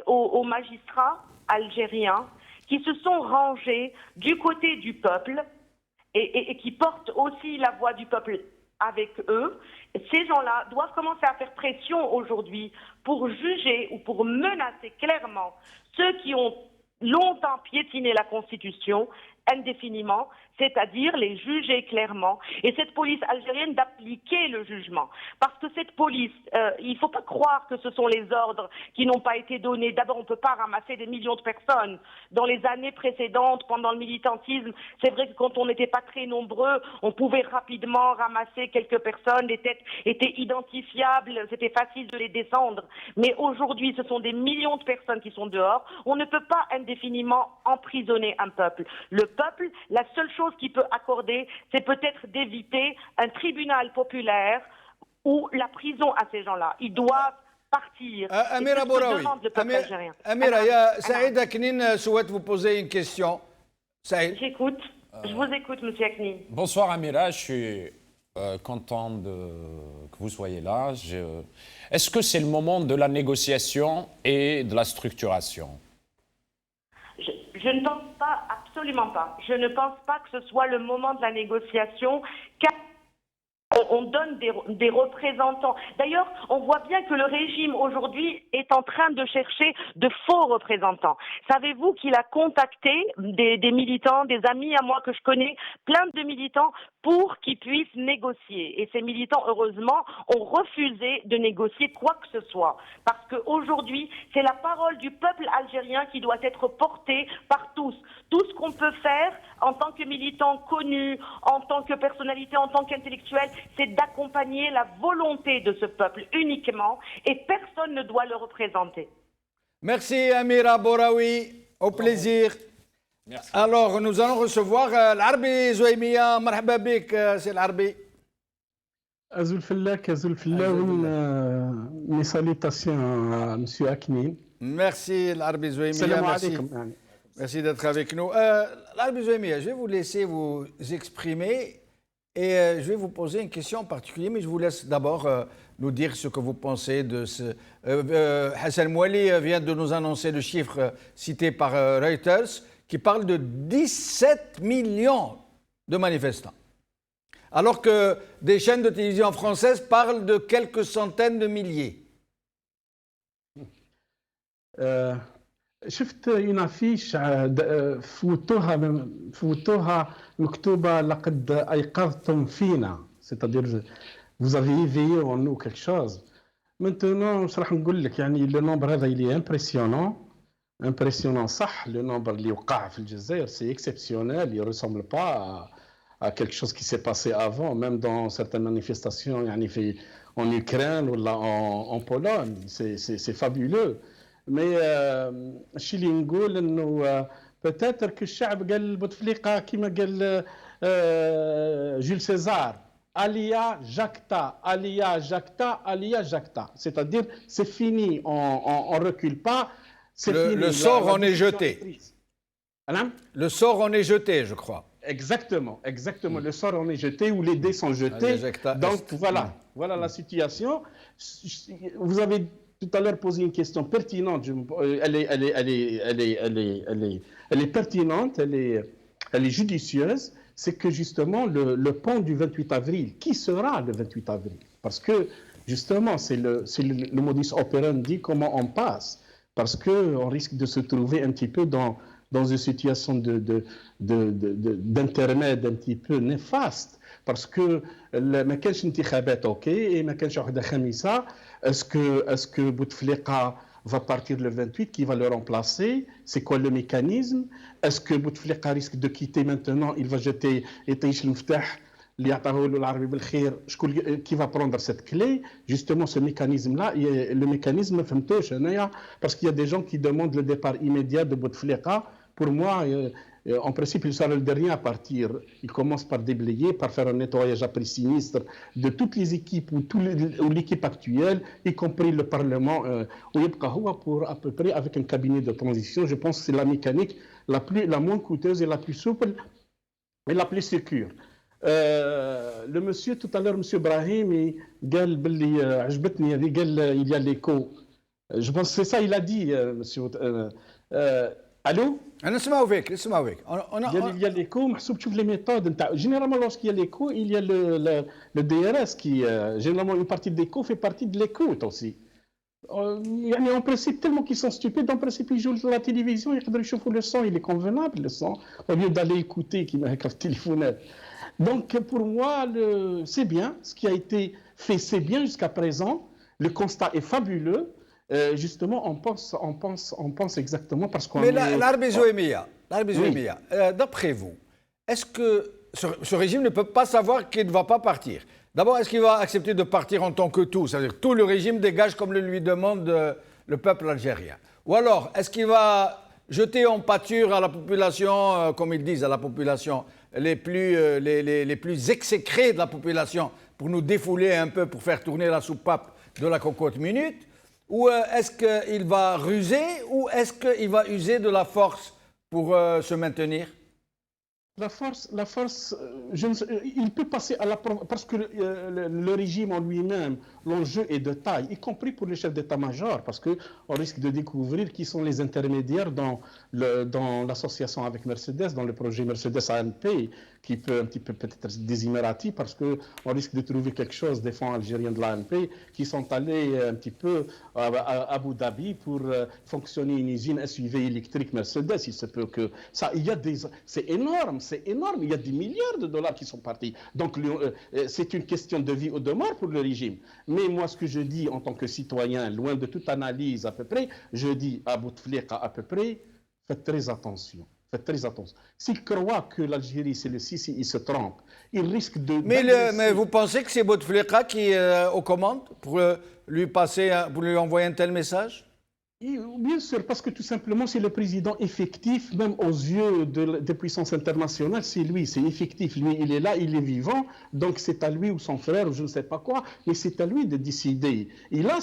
aux magistrats algériens qui se sont rangés du côté du peuple et qui portent aussi la voix du peuple avec eux. Ces gens-là doivent commencer à faire pression aujourd'hui pour juger ou pour menacer clairement ceux qui ont longtemps piétiné la Constitution indéfiniment, c'est-à-dire les juger clairement, et cette police algérienne d'appliquer le jugement. Parce que cette police, il ne faut pas croire que ce sont les ordres qui n'ont pas été donnés. D'abord, on ne peut pas ramasser des millions de personnes. Dans les années précédentes, pendant le militantisme, c'est vrai que quand on n'était pas très nombreux, on pouvait rapidement ramasser quelques personnes, les têtes étaient identifiables, c'était facile de les descendre. Mais aujourd'hui, ce sont des millions de personnes qui sont dehors. On ne peut pas indéfiniment emprisonner un peuple. Le peuple, la seule chose qu'il peut accorder, c'est peut-être d'éviter un tribunal populaire ou la prison à ces gens-là. Ils doivent partir. Amira Bouraoui, Amira, Saïd Aknin souhaite vous poser une question. Saïd. J'écoute. Je vous écoute, monsieur Aknin. Bonsoir Amira, je suis content que vous soyez là. Est-ce que c'est le moment de la négociation et de la structuration? Je ne pense pas, absolument pas. Je ne pense pas que ce soit le moment de la négociation, car on donne des représentants. D'ailleurs, on voit bien que le régime aujourd'hui est en train de chercher de faux représentants. Savez-vous qu'il a contacté des militants, des amis à moi que je connais, plein de militants, pour qu'ils puissent négocier. Et ces militants, heureusement, ont refusé de négocier quoi que ce soit. Parce qu'aujourd'hui, c'est la parole du peuple algérien qui doit être portée par tous. Tout ce qu'on peut faire en tant que militant connu, en tant que personnalité, en tant qu'intellectuel, c'est d'accompagner la volonté de ce peuple uniquement et personne ne doit le représenter. Merci Amira Bouraoui, au plaisir. Merci. Alors, nous allons recevoir l'Arbi Zouaimia. Marhaba bik, c'est l'Arbi. Azul Fellak, mes salutations à M. Aknin. Merci l'Arbi Zouaimia, merci. Merci d'être avec nous. L'Arbi Zouaimia, je vais vous laisser vous exprimer et je vais vous poser une question en particulier, mais je vous laisse d'abord nous dire ce que vous pensez de ce... Hassan Mouali vient de nous annoncer le chiffre cité par Reuters, qui parle de 17 millions de manifestants. Alors que des chaînes de télévision françaises parlent de quelques centaines de milliers. شفت une affiche فوتوها مكتوبة لقد أيقظتم فينا, c'est-à-dire vous avez éveillé en nous quelque chose. Maintenant, je vais نقول لك يعني le nombre هذا il est impressionnant صح, le nombre اللي وقع في الجزائر c'est exceptionnel, il ne ressemble pas à quelque chose qui s'est passé avant, même dans certaines manifestations يعني en Ukraine ou là en Pologne, c'est fabuleux. Mais الشيء اللي نقول انه peut-être que الشعب قال بوتفليقه كما قال جول سيزار Alia Jacta, Alia Jacta, Alia Jacta. C'est-à-dire, c'est fini, on ne recule pas. Le sort en est jeté. Alain? Le sort en est jeté, je crois. Exactement. Le sort en est jeté ou les dés sont jetés. Donc voilà la situation. Vous avez tout à l'heure posé une question pertinente. Elle est pertinente, elle est judicieuse. C'est que justement le pont du 28 avril, qui sera le 28 avril? Parce que justement c'est le modus operandi, comment on passe. Parce qu'on risque de se trouver un petit peu dans une situation d'intermède un petit peu néfaste. Parce que ما كانش انتخابات اوكي ما كانش وحده خميسه est-ce que Bouteflika va partir le 28, qui va le remplacer? C'est quoi le mécanisme? Est-ce que Bouteflika risque de quitter maintenant? Il va jeter يطيش المفتاح اللي يعطيه له العربي بالخير. Qui va prendre cette clé? Justement, ce mécanisme-là, le mécanisme ما فهمتوش انايا parce qu'il y a des gens qui demandent le départ immédiat de Bouteflika. Pour moi, en principe, il sera le dernier à partir. Il commence par déblayer, par faire un nettoyage après sinistre de toutes les équipes ou l'équipe actuelle, y compris le Parlement, pour à peu près avec un cabinet de transition. Je pense que c'est la mécanique la moins coûteuse et la plus souple et la plus sécure. Le monsieur, tout à l'heure, monsieur Brahim, قال باللي عجبتني هذه قال il y a l'écho. Je pense que c'est ça il a dit, monsieur. Allô? Il y a l'écho, les méthodes. Généralement, lorsqu'il y a l'écho, il y a le DRS qui, généralement, une partie de l'écho fait partie de l'écoute aussi. En principe, tellement qu'ils sont stupides, en principe, ils jouent la télévision, ils réchauffent le son, il est convenable le son, au lieu d'aller écouter qui m'a le téléphone. Donc, pour moi, c'est bien, ce qui a été fait, c'est bien jusqu'à présent. Le constat est fabuleux. Justement, on pense exactement parce qu'on... Mais l'Arbi Zouemia, d'après vous, est-ce que ce régime ne peut pas savoir qu'il ne va pas partir? D'abord, est-ce qu'il va accepter de partir en tant que tout? C'est-à-dire tout le régime dégage comme le lui demande le peuple algérien. Ou alors, est-ce qu'il va jeter en pâture à la population, comme ils disent, à la population, les plus exécrés de la population pour nous défouler un peu, pour faire tourner la soupape de la cocotte minute? Ou est-ce qu'il va ruser ou est-ce qu'il va user de la force pour se maintenir? La force, il peut passer à la... Parce que le régime en lui-même, l'enjeu est de taille, y compris pour les chefs d'état-major, parce qu'on risque de découvrir qui sont les intermédiaires dans l'association avec Mercedes, dans le projet Mercedes ANP, qui peut un petit peu peut-être des Émiratis, parce qu'on risque de trouver quelque chose des fonds algériens de l'ANP qui sont allés un petit peu à Abu Dhabi pour fonctionner une usine SUV électrique Mercedes. Il se peut que ça, c'est énorme, il y a des milliards de dollars qui sont partis. Donc c'est une question de vie ou de mort pour le régime. Mais moi, ce que je dis en tant que citoyen, loin de toute analyse à peu près, je dis à Bouteflika à peu près, faites très attention. Faites très attention. S'il croit que l'Algérie, c'est le Sisi, il se trompe. Il risque de... Mais vous pensez que c'est Bouteflika qui est aux commandes pour lui envoyer un tel message? Bien sûr, parce que tout simplement, c'est le président effectif, même aux yeux des puissances internationales, c'est lui, c'est effectif. Lui, il est là, il est vivant, donc c'est à lui ou son frère, ou je ne sais pas quoi, mais c'est à lui de décider. Il a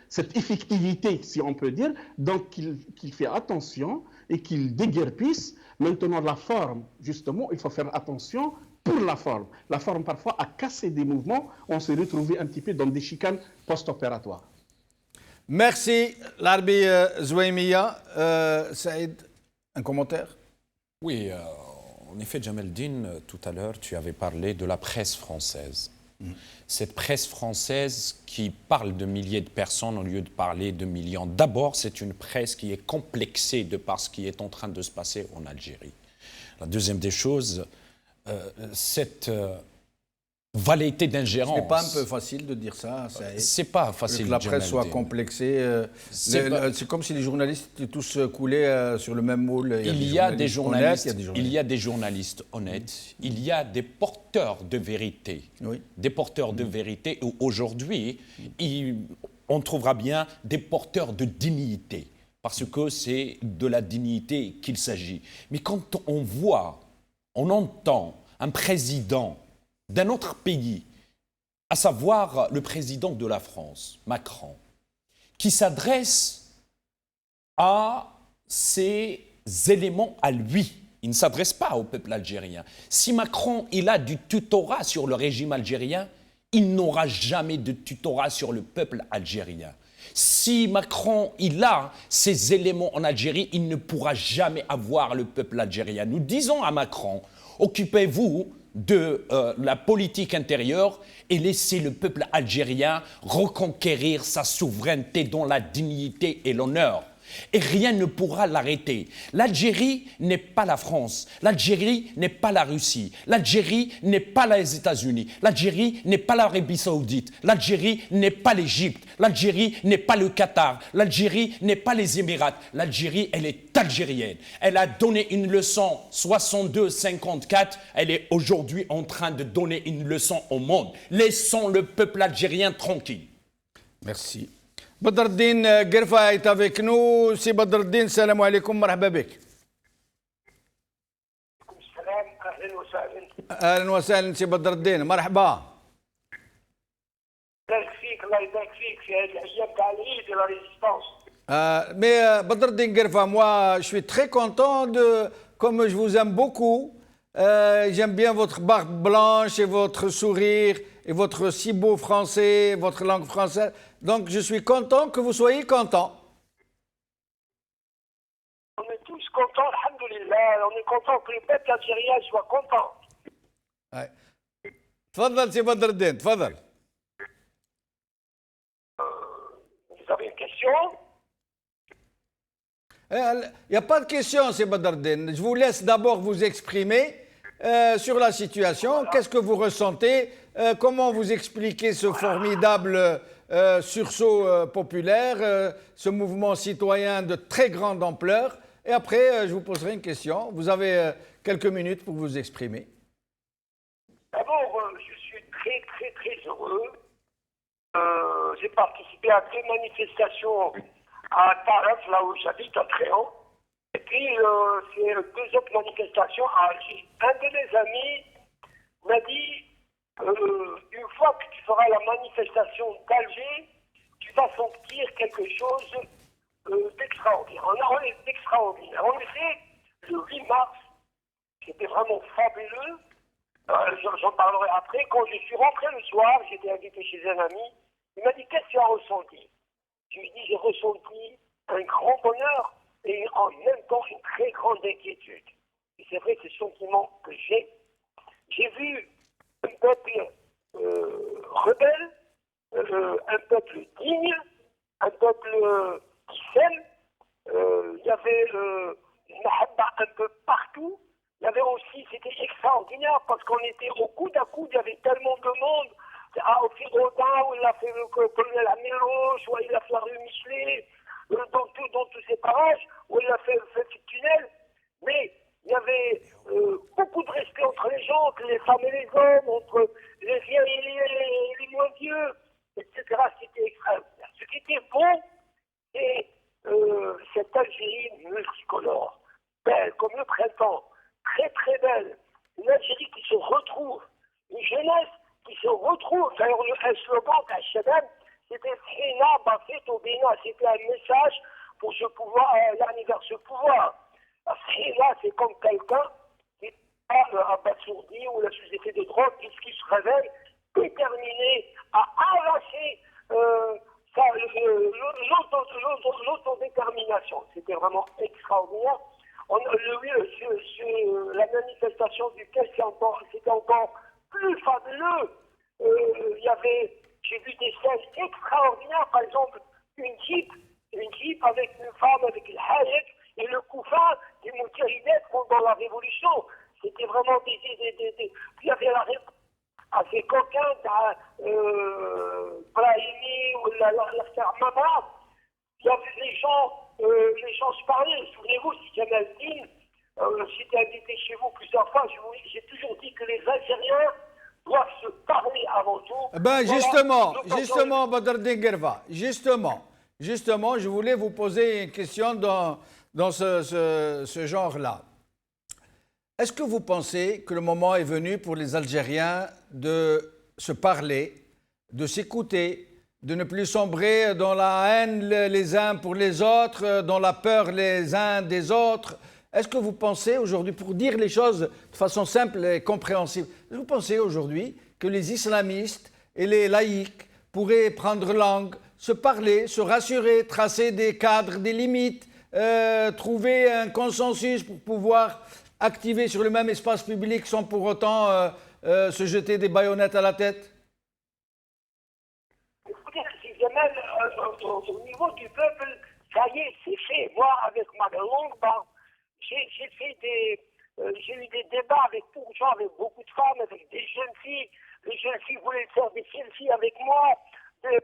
cette effectivité, si on peut dire, donc qu'il fait attention et qu'il déguerpisse. Maintenant, la forme, justement, il faut faire attention pour la forme. La forme, parfois, a cassé des mouvements, on s'est retrouvé un petit peu dans des chicanes post-opératoires. Merci, l'Arbi Zouemia. Saïd, un commentaire? Oui, en effet, Jamel-Din, tout à l'heure, tu avais parlé de la presse française. Cette presse française qui parle de milliers de personnes au lieu de parler de millions. D'abord, c'est une presse qui est complexée de par ce qui est en train de se passer en Algérie. La deuxième des choses, cette velléité d'ingérence. C'est pas un peu facile de dire ça? C'est pas facile. Que la presse soit complexée. C'est comme si les journalistes étaient tous coulés sur le même moule. Il y a des journalistes honnêtes. Il y a des porteurs de vérité. Oui. Des porteurs de vérité. Aujourd'hui, on trouvera bien des porteurs de dignité. Parce que c'est de la dignité qu'il s'agit. Mais quand on entend un président d'un autre pays, à savoir le président de la France, Macron, qui s'adresse à ses éléments à lui. Il ne s'adresse pas au peuple algérien. Si Macron il a du tutorat sur le régime algérien, il n'aura jamais de tutorat sur le peuple algérien. Si Macron il a ces éléments en Algérie, il ne pourra jamais avoir le peuple algérien. Nous disons à Macron, occupez-vous de la politique intérieure et laissez le peuple algérien reconquérir sa souveraineté dans la dignité et l'honneur. Et rien ne pourra l'arrêter. L'Algérie n'est pas la France. L'Algérie n'est pas la Russie. L'Algérie n'est pas les États-Unis. L'Algérie n'est pas l'Arabie Saoudite. l'Algérie n'est pas l'Égypte. L'Algérie n'est pas le Qatar. L'Algérie n'est pas les Émirats. L'Algérie, elle est algérienne. Elle a donné une leçon 62-54. Elle est aujourd'hui en train de donner une leçon au monde. Laissons le peuple algérien tranquille. Merci. بدردين قرفة est avec nous. سي بدردين السلام عليكم مرحبا بك. السلام اهلا وسهلا. اهلا وسهلا سي بدردين مرحبا. يبارك فيك الله يبارك فيك في هذه الايام تاع العيد لا ريزيستانس. Mais Badreddin Guerfa, moi je suis très content comme je vous aime beaucoup, j'aime bien votre barbe blanche et votre sourire et votre si beau français, votre langue française. Donc je suis content que vous soyez content. On est tous contents, alhamdoulilah, on est content que le peuple algérien soit content. تفضل سي بدردين تفضل. Vous avez une question? Il n'y a pas de question, c'est Badardin. Je vous laisse d'abord vous exprimer sur la situation. Qu'est-ce que vous ressentez? Comment vous expliquez ce formidable sursaut populaire, ce mouvement citoyen de très grande ampleur? Et après, je vous poserai une question. Vous avez quelques minutes pour vous exprimer. D'abord, je suis très, très, très heureux. J'ai participé à deux manifestations à Taref, là où j'habite, à Tréant. Et puis, c'est deux autres manifestations à Alger. Un de mes amis m'a dit, une fois que tu feras la manifestation d'Alger, tu vas sentir quelque chose d'extraordinaire. En effet, le 8 mars, c'était vraiment fabuleux. J'en parlerai après. Quand je suis rentré le soir, j'étais invité chez un ami. Il m'a dit, qu'est-ce que tu as ressenti? Je lui ai dit, j'ai ressenti un grand bonheur et en même temps une très grande inquiétude. Et c'est vrai, c'est ce sentiment que j'ai. J'ai vu un peuple rebelle, un peuple digne, un peuple qui s'aime. Il y avait une mahabba un peu partout. Il y avait aussi, c'était extraordinaire parce qu'on était au coude à coude, il y avait tellement de monde. Au Firodin, où il a fait le colonel Améloche, où il a fait la rue Michelet, dans tous ces parages, où il a fait le tunnel. Mais il y avait beaucoup de respect entre les gens, entre les femmes et les hommes, entre les vieux et les moins vieux, etc. C'était extraordinaire. Ce qui était bon, c'est cette Algérie multicolore, belle comme le printemps, très très belle. Une Algérie qui se retrouve, une jeunesse qui se retrouve. D'ailleurs, un slogan d'Al-Shabab, c'était Hina Bafit Obina. C'était un message pour ce pouvoir, vers ce pouvoir. Hina, c'est comme quelqu'un qui est abasourdi ou sous effet de drogue, qui se réveille, déterminé à arracher l'autodétermination. C'était vraiment extraordinaire. La manifestation du Caisse, c'était encore plus fabuleux. J'ai vu des scènes extraordinaires, par exemple, une jeep avec une femme avec le hayek et le couffin des moutirinettes pendant la Révolution. C'était vraiment Puis il y avait à ces coquins, Brahimi ou la sœur Mama, il y avait les gens se parlaient. Souvenez-vous, si Jamaldine, j'étais invité chez vous plusieurs fois, j'ai toujours dit que les Algériens doivent se parler avant tout. Justement, Badreddin Guerfa, justement, je voulais vous poser une question dans ce genre-là. Est-ce que vous pensez que le moment est venu pour les Algériens de se parler, de s'écouter, de ne plus sombrer dans la haine les uns pour les autres, dans la peur les uns des autres. Est-ce que vous pensez aujourd'hui, pour dire les choses de façon simple et compréhensible, est-ce que vous pensez aujourd'hui que les islamistes et les laïcs pourraient prendre langue, se parler, se rassurer, tracer des cadres, des limites, trouver un consensus pour pouvoir activer sur le même espace public sans pour autant se jeter des baïonnettes à la tête? Écoutez, si Jamel, au niveau du peuple, ça y est, c'est fait. Moi, avec ma longue barbe, j'ai eu des débats avec beaucoup de gens, avec beaucoup de femmes, avec des jeunes filles. Les jeunes filles voulaient faire des selfies avec moi. Des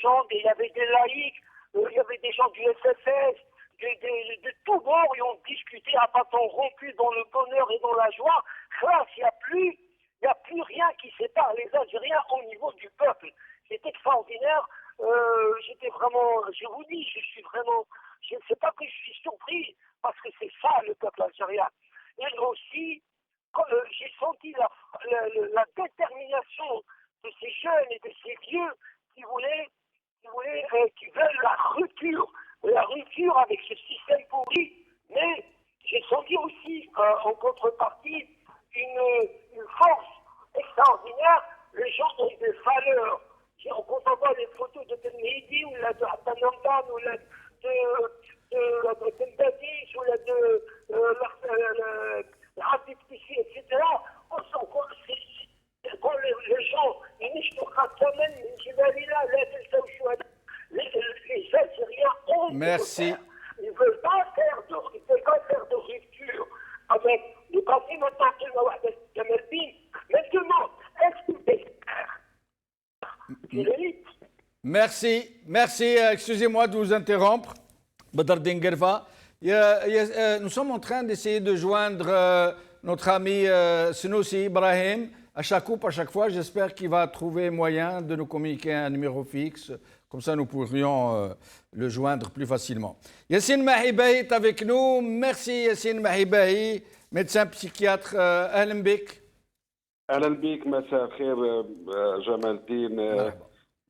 gens, il y avait des laïcs, il y avait des gens du SFS, de tous bords, ils ont discuté à bâton rompu dans le bonheur et dans la joie. Là, il n'y a plus rien qui sépare les Algériens au niveau du peuple. C'est extraordinaire. J'étais vraiment, je vous dis, je suis vraiment, je ne sais pas que je suis surpris, parce que c'est ça le peuple algérien. Et aussi, j'ai senti la détermination de ces jeunes et de ces vieux qui veulent la rupture avec ce système pourri, mais j'ai senti aussi en contrepartie une force extraordinaire. Les gens ont des valeurs. Quand on voit les photos de Ben Mehdi, ou là de Hassan Hamdan, ou là de Ben Badis, ou là de Habib Tissi, etc., on sent quand les gens, les Algériens ont Merci. Ils ne veulent pas faire de rupture avec le parti maintenant de Jamel Bin. Maintenant, est-ce que Merci, excusez-moi de vous interrompre. Badr Dengerfa. Nous sommes en train d'essayer de joindre notre ami Senoussi Ibrahim. À chaque fois, j'espère qu'il va trouver moyen de nous communiquer un numéro fixe. Comme ça, nous pourrions le joindre plus facilement. Yassine Mahibahi est avec nous. Merci Yassine Mahibahi, médecin psychiatre. Ahlan bik. Ahlan bik, مساء الخير جمال الدين.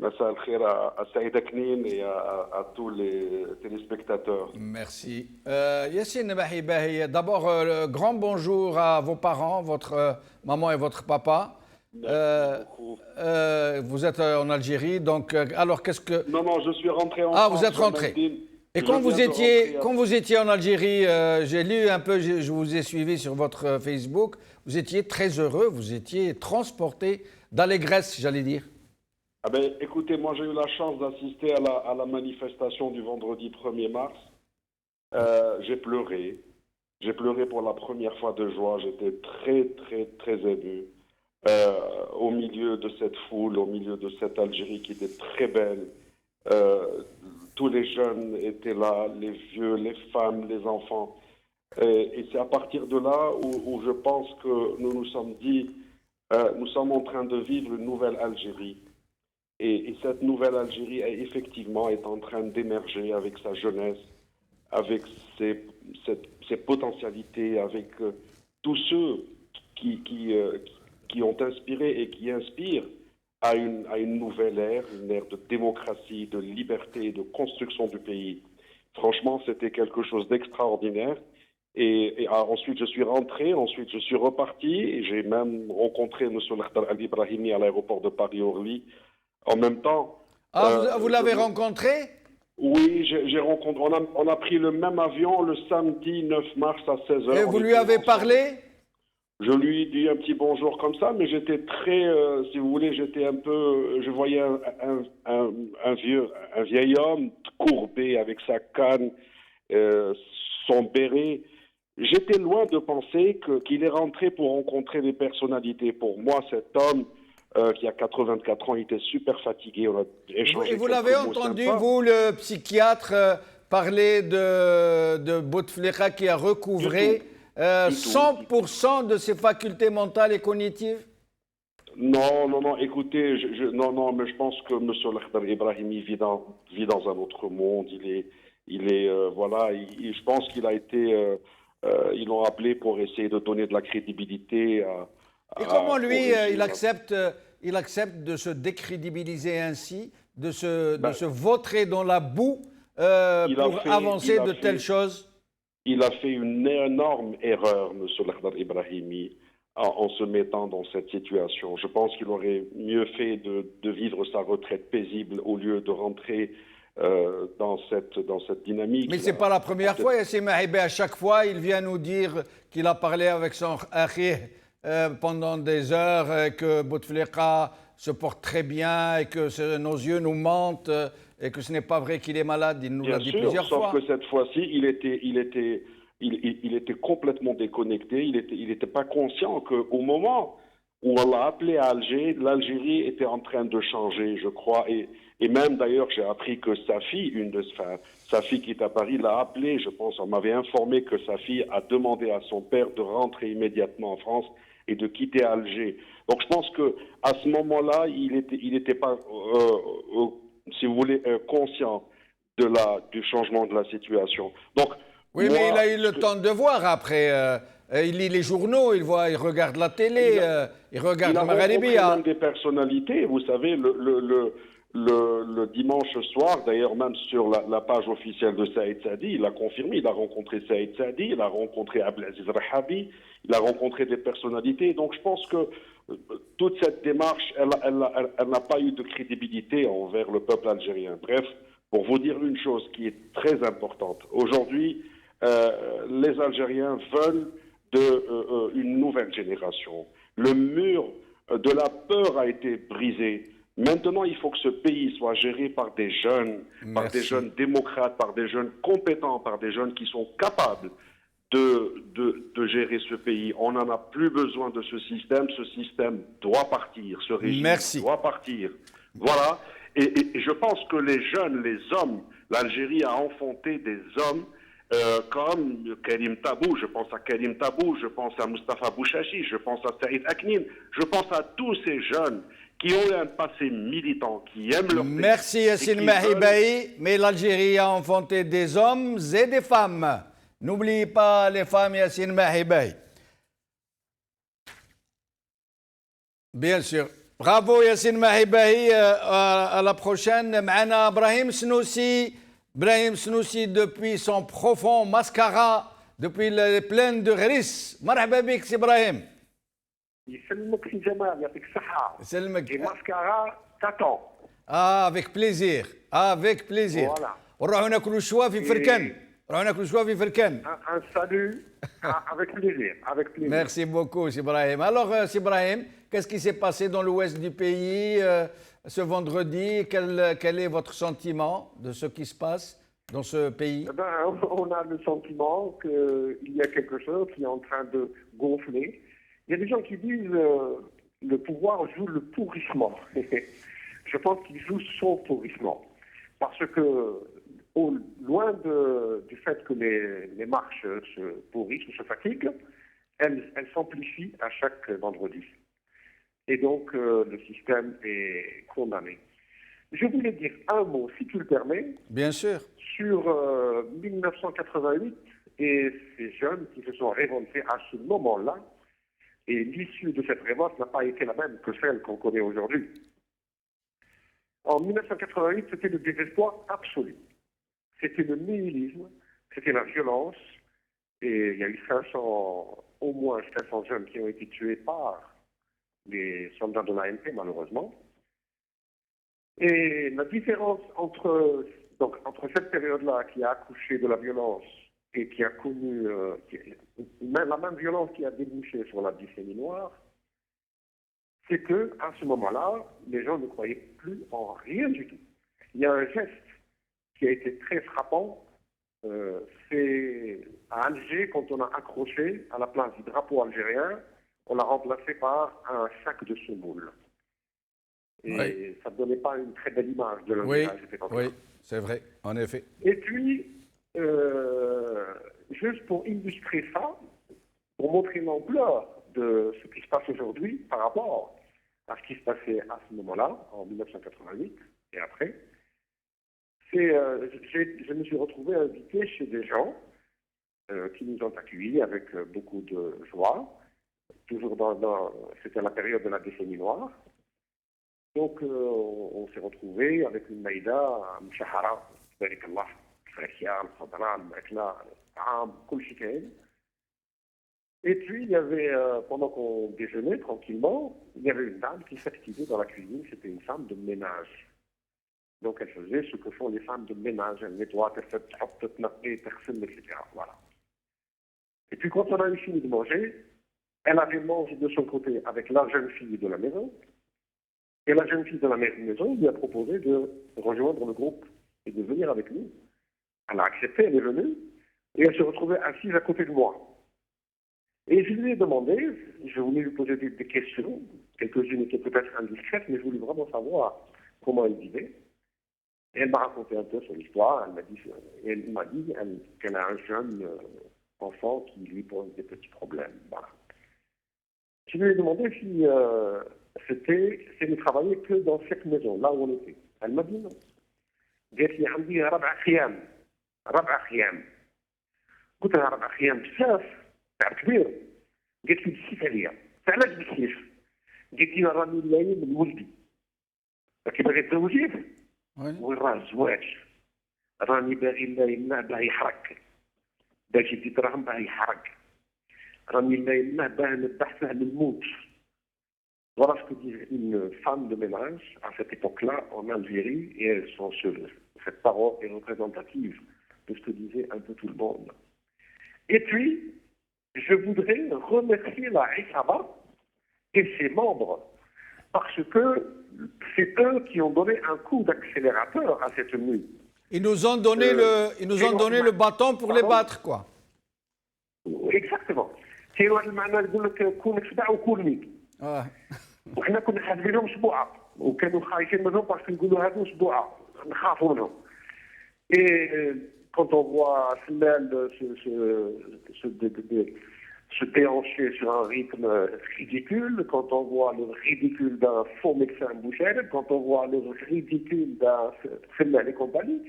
مساء الخير à Saïd Aknin et à tous les téléspectateurs. Merci. Yassine Mahibahi, d'abord, grand bonjour à vos parents, votre maman et votre papa. Vous êtes en Algérie, donc alors qu'est-ce que... Non, je suis rentré en France. Ah, vous êtes rentré. Et quand vous étiez en Algérie, j'ai lu un peu, je vous ai suivi sur votre Facebook, vous étiez très heureux, vous étiez transporté d'allégresse, j'allais dire. Ah ben, écoutez, moi j'ai eu la chance d'assister à la manifestation du vendredi 1er mars. J'ai pleuré. J'ai pleuré pour la première fois de joie. J'étais très ému. Au milieu de cette foule, au milieu de cette Algérie qui était très belle. Tous les jeunes étaient là, les vieux, les femmes, les enfants. Et c'est à partir de là où je pense que nous nous sommes dit, nous sommes en train de vivre une nouvelle Algérie. Et cette nouvelle Algérie, effectivement, est en train d'émerger avec sa jeunesse, avec ses potentialités, avec tous ceux qui ont inspiré et qui inspirent à une nouvelle ère, une ère de démocratie, de liberté, de construction du pays. Franchement, c'était quelque chose d'extraordinaire. Et ensuite, je suis rentré, ensuite je suis reparti, et j'ai même rencontré M. Lakhdar Ali Ibrahimi à l'aéroport de Paris-Orly. En même temps... Ah, vous l'avez rencontré? Oui, j'ai rencontré. On a pris le même avion le samedi 9 mars à 16h. Et vous lui avez parlé? Je lui ai dit un petit bonjour comme ça, mais j'étais très, si vous voulez, j'étais un peu... Je voyais un vieil homme courbé avec sa canne, son béret. J'étais loin de penser qu'il est rentré pour rencontrer des personnalités. Pour moi, cet homme... qui a 84 ans, il était super fatigué. On a échangé. Et vous l'avez entendu, vous, le psychiatre, parler de Bouteflika qui a recouvré 100% de ses facultés mentales et cognitives? Non, écoutez, mais je pense que M. Lakhdar Ibrahimi vit dans un autre monde. Je pense qu'il a été... ils l'ont appelé pour essayer de donner de la crédibilité à... Et comment lui, il il accepte de se décrédibiliser ainsi, de se vautrer dans la boue pour avancer de telles choses? Il a fait une énorme erreur, M. Lakhdar Ibrahimi, en se mettant dans cette situation. Je pense qu'il aurait mieux fait de vivre sa retraite paisible au lieu de rentrer dans cette dynamique. Mais ce n'est pas la première fois, Yassine Mahibé. À chaque fois, il vient nous dire qu'il a parlé avec son akhi pendant des heures, et que Bouteflika se porte très bien et que nos yeux nous mentent et que ce n'est pas vrai qu'il est malade. Il nous l'a dit plusieurs fois. Sauf que cette fois-ci, il était complètement déconnecté. Il n'était pas conscient qu'au moment où on l'a appelé à Alger, l'Algérie était en train de changer, je crois. Et même d'ailleurs, j'ai appris que sa fille, sa fille qui est à Paris, l'a appelé, je pense, on m'avait informé que sa fille a demandé à son père de rentrer immédiatement en France et de quitter Alger. Donc je pense qu'à ce moment-là, il n'était pas, si vous voulez, conscient du changement de la situation. Donc, oui, mais il a eu le temps de voir après. Il lit les journaux, il regarde la télé, il regarde le Magharibi. Il a rencontré des personnalités, vous savez, le dimanche soir, d'ailleurs même sur la page officielle de Saïd Saadi, il a confirmé, il a rencontré Saïd Saadi, il a rencontré Abdelaziz Rahabi, il a rencontré des personnalités. Donc je pense que toute cette démarche, elle n'a pas eu de crédibilité envers le peuple algérien. Bref, pour vous dire une chose qui est très importante, aujourd'hui, les Algériens veulent une nouvelle génération. Le mur de la peur a été brisé. Maintenant, il faut que ce pays soit géré par des jeunes, par des jeunes démocrates, par des jeunes compétents, par des jeunes qui sont capables de gérer ce pays. On n'en a plus besoin de ce système. Ce système doit partir. Ce régime doit partir. Voilà. Et je pense que les jeunes, les hommes, l'Algérie a enfanté des hommes comme Karim Tabou, je pense à Karim Tabou, je pense à Mustafa Bouchachi, je pense à Saïd Aknin, je pense à tous ces jeunes qui ont un passé militant, qui aiment leur pays. Merci Yassine Mahibé, mais l'Algérie a enfanté des hommes et des femmes. N'oubliez pas les femmes, Yassine Mahibé. Bien sûr. Bravo Yassine Mahibé, à la prochaine. M'ana Brahim Snoussi. Brahim Snoussi, depuis son profond mascara, depuis les plaines de Gris. Marhaba bik, si Brahim. يسلمك سي جمال يعطيك الصحة. يسلمك. الماسكارا تاتون. avec plaisir. Avec plaisir. Voilà. ونروحوا ناكلوا شوا في فركان. نروحوا ناكلوا شوا في فركان. Un salut, avec plaisir, avec plaisir. Merci beaucoup, Sibrahim. Alors, Sibrahim, qu'est-ce qui s'est passé dans l'ouest du pays ce vendredi? Quel est votre sentiment de ce qui se passe dans ce pays? On a le sentiment qu'il y a quelque chose qui est en train de gonfler. Il y a des gens qui disent le pouvoir joue le pourrissement. Je pense qu'il joue son pourrissement. Parce que, loin du fait que les marches se pourrissent ou se fatiguent, elles s'amplifient à chaque vendredi. Et donc, le système est condamné. Je voulais dire un mot, si tu le permets. Bien sûr. Sur 1988 et ces jeunes qui se sont révoltés à ce moment-là. Et l'issue de cette révolte n'a pas été la même que celle qu'on connaît aujourd'hui. En 1988, c'était le désespoir absolu. C'était le nihilisme, c'était la violence. Et il y a eu au moins 500 jeunes qui ont été tués par les soldats de l'ANP, malheureusement. Et la différence entre cette période-là qui a accouché de la violence et qui a connu la même violence qui a débouché sur la décennie noire, c'est qu'à ce moment-là, les gens ne croyaient plus en rien du tout. Il y a un geste qui a été très frappant, c'est à Alger, quand on a accroché à la place du drapeau algérien, on l'a remplacé par un sac de semoule. Et ça ne donnait pas une très belle image de l'Algérie. Oui, c'est vrai, en effet. Et puis, juste pour illustrer ça, pour montrer l'ampleur de ce qui se passe aujourd'hui par rapport à ce qui se passait à ce moment-là, en 1988 et après, je me suis retrouvé invité chez des gens qui nous ont accueillis avec beaucoup de joie. Toujours c'était la période de la décennie noire. Donc, on s'est retrouvés avec une maïda, mshahara, barik Allah, الفاكهة, الخضراء, الماكلة, الطعام, كل شيء كاين. Et puis, il y avait, pendant qu'on déjeunait tranquillement, il y avait une dame qui s'activait dans la cuisine, c'était une femme de ménage. Donc, elle faisait ce que font les femmes de ménage, elle nettoie, elle fait, etc. Voilà. Et puis, quand on a eu fini de manger, elle avait mangé de son côté avec la jeune fille de la maison, et la jeune fille de la maison lui a proposé de rejoindre le groupe et de venir avec nous. Elle a accepté, elle est venue, et elle se retrouvait assise à côté de moi. Et je lui ai demandé, je voulais lui poser des questions, quelques-unes étaient peut-être indiscrètes, mais je voulais vraiment savoir comment elle vivait. Et elle m'a raconté un peu son histoire, elle m'a dit qu'elle a un jeune enfant qui lui pose des petits problèmes. Voilà. Je lui ai demandé si c'est de travailler que dans cette maison, là où on était. Elle m'a dit non. قالت لي عندي 4 خيام 4 خيام. قلت لها 4 خيام بزاف تاع كبير. قالت لي بكيف عليا. علاش بكيف؟ قالت لي راني لاين من ولدي. راكي باغي تزوجيه؟ وين راه الزواج؟ راني باغي لاين باه يحرق. باش يدي دراهم باه يحرق. راني لاين باه نذبح فيه للموت. Voilà ce que disait une femme de ménage à cette époque-là en Algérie, et cette parole est représentative de ce que disait un peu tout le monde. Et puis, je voudrais remercier la Isaba et ses membres, parce que c'est eux qui ont donné un coup d'accélérateur à cette nuit. Ils nous ont donné le bâton pour les battre, quoi. Exactement. C'est المعنى نقول لك كون خدع وكون نيت. وحنا كنا حاسبينهم سبوعه وكانوا خايفين منهم باسكو نقولوا هادو سبوعه نخافوا منهم. Et quand on voit Smel se déhancher sur un rythme ridicule, quand on voit le ridicule d'un faux médecin boucher, quand on voit le ridicule d'un Smel et compagnie,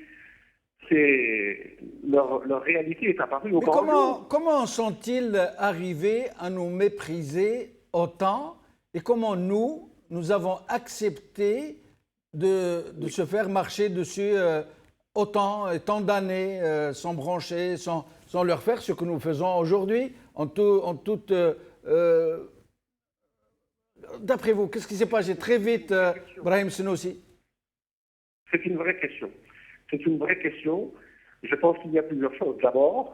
leur réalité est apparue au grand jour. Comment sont-ils arrivés à nous mépriser autant et comment nous avons accepté de se faire marcher dessus tant d'années sans broncher, sans leur faire ce que nous faisons aujourd'hui D'après vous, qu'est-ce qui s'est passé très vite, Brahim Senoussi? C'est une vraie question. C'est une vraie question. Je pense qu'il y a plusieurs choses. D'abord,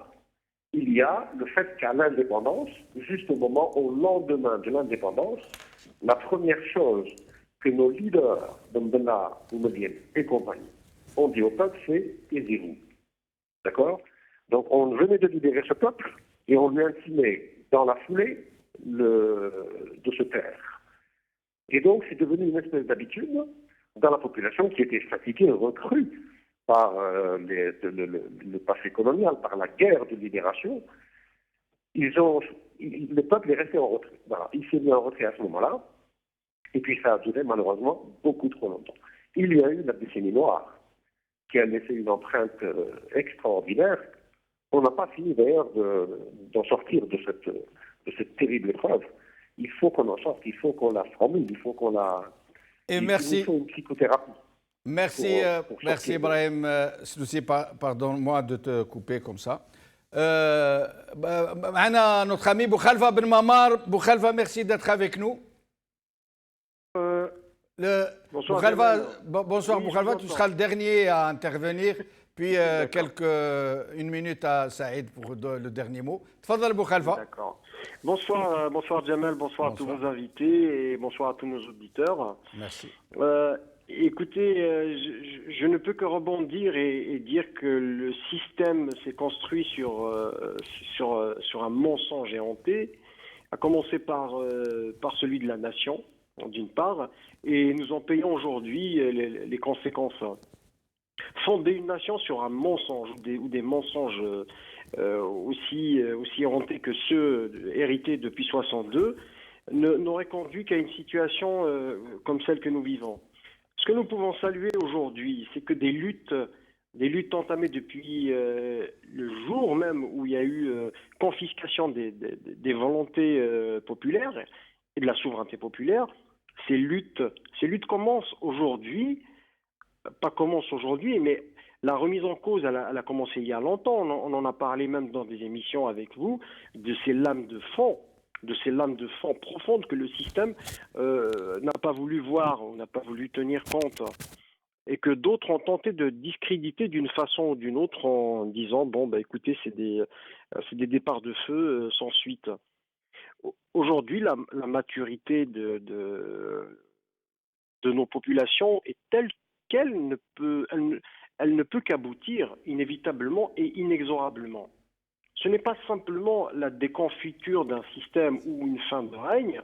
il y a le fait qu'à l'indépendance, juste au lendemain de l'indépendance, la première chose que nos leaders de Mbella, Oumedienne et compagnie ont dit au peuple, c'est « aidez-vous ». D'accord? Donc on venait de libérer ce peuple et on lui intimait dans la foulée de se taire. Et donc c'est devenu une espèce d'habitude dans la population qui était fatiguée, recrue par le passé colonial, par la guerre de libération. Le peuple est resté en retrait. Voilà. Il s'est mis en retrait à ce moment-là, et puis ça a duré malheureusement beaucoup trop longtemps. Il y a eu la décennie noire, qui a laissé une empreinte extraordinaire. On n'a pas fini d'ailleurs d'en sortir de cette terrible épreuve. Il faut qu'on en sorte, il faut qu'on la formule, il faut qu'on la... Et merci. Il faut une psychothérapie. Merci, merci Ibrahim Senoussi, pardonne-moi de te couper comme ça. Notre ami Boukhalfa Ben Mamar. Boukhalfa, merci d'être avec nous. Bonsoir Boukhalfa, tu seras le dernier à intervenir, puis une minute à Saïd pour le dernier mot. Tfadal Boukhalfa. D'accord. Bonsoir Jamel, bonsoir à tous vos invités et bonsoir à tous nos auditeurs. Merci. Écoutez, je ne peux que rebondir et dire que le système s'est construit sur un mensonge éhonté, à commencer par celui de la nation, d'une part, et nous en payons aujourd'hui les conséquences. Fonder une nation sur un mensonge ou des mensonges aussi éhontés que ceux hérités depuis 62 n'aurait conduit qu'à une situation comme celle que nous vivons. Ce que nous pouvons saluer aujourd'hui, c'est que des luttes entamées depuis le jour même où il y a eu confiscation des volontés populaires et de la souveraineté populaire, ces luttes commencent aujourd'hui, pas commencent aujourd'hui, mais la remise en cause, elle a commencé il y a longtemps. On en a parlé même dans des émissions avec vous, de ces lames de fond profondes que le système n'a pas voulu voir, ou n'a pas voulu tenir compte, et que d'autres ont tenté de discréditer d'une façon ou d'une autre en disant bon bah écoutez c'est des départs de feu sans suite. Aujourd'hui la maturité de nos populations est telle qu'elle ne peut qu'aboutir inévitablement et inexorablement. Ce n'est pas simplement la déconfiture d'un système ou une fin de règne,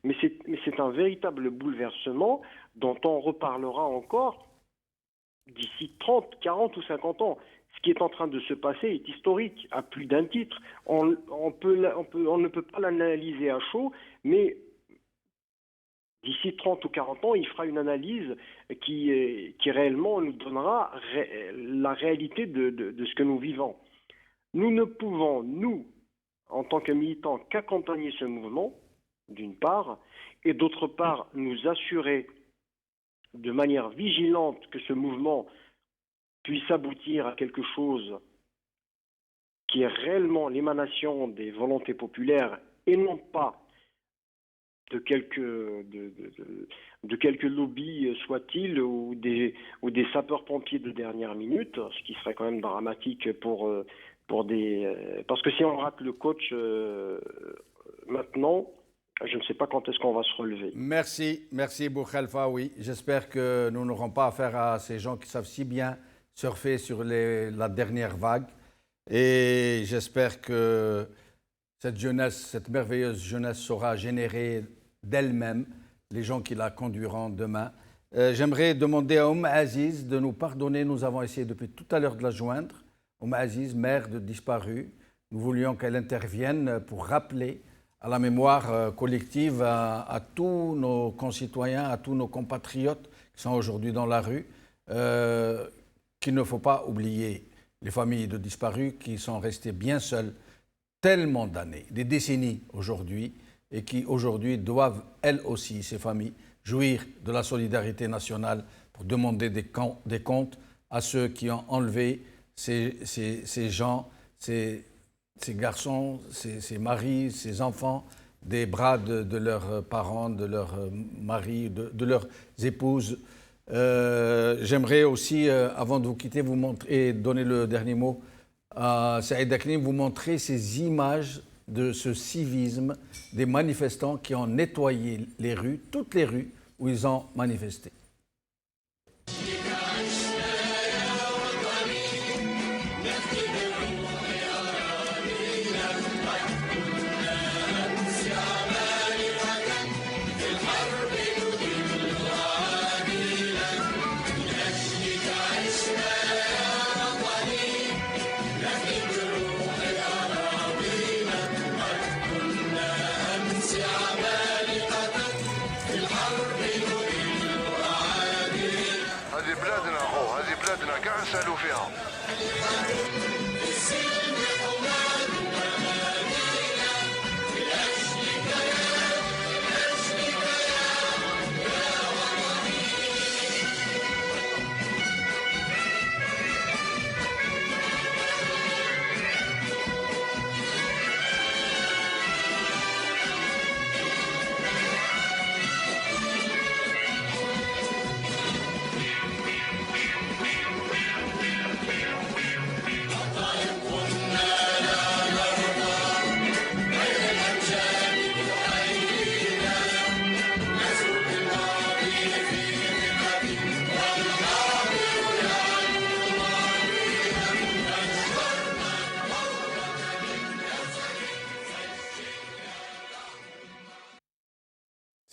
mais c'est un véritable bouleversement dont on reparlera encore d'ici 30, 40 ou 50 ans. Ce qui est en train de se passer est historique, à plus d'un titre. On ne peut pas l'analyser à chaud, mais d'ici 30 ou 40 ans, il fera une analyse qui réellement nous donnera la réalité de ce que nous vivons. Nous ne pouvons, nous, en tant que militants, qu'accompagner ce mouvement, d'une part, et d'autre part, nous assurer de manière vigilante que ce mouvement puisse aboutir à quelque chose qui est réellement l'émanation des volontés populaires et non pas de quelques lobbies soient-ils ou des sapeurs-pompiers de dernière minute, ce qui serait quand même dramatique pour parce que si on rate le coach maintenant, je ne sais pas quand est-ce qu'on va se relever. Merci Boukhalifa, oui. J'espère que nous n'aurons pas affaire à ces gens qui savent si bien surfer sur la dernière vague. Et j'espère que cette jeunesse, cette merveilleuse jeunesse saura générer d'elle-même les gens qui la conduiront demain. J'aimerais demander à Aziz de nous pardonner. Nous avons essayé depuis tout à l'heure de la joindre. Aziz, mère de disparus. Nous voulions qu'elle intervienne pour rappeler à la mémoire collective à tous nos concitoyens, à tous nos compatriotes qui sont aujourd'hui dans la rue, qu'il ne faut pas oublier les familles de disparus qui sont restées bien seules tellement d'années, des décennies aujourd'hui, et qui aujourd'hui doivent, elles aussi, ces familles, jouir de la solidarité nationale pour demander des comptes à ceux qui ont enlevé ces gens, ces garçons, ces maris, ces enfants des bras de leurs parents, de leurs maris, de leurs épouses. J'aimerais aussi, avant de vous quitter, vous montrer et donner le dernier mot à Saïd Aklim, vous montrer ces images de ce civisme des manifestants qui ont nettoyé les rues, toutes les rues où ils ont manifesté. سالوا فيها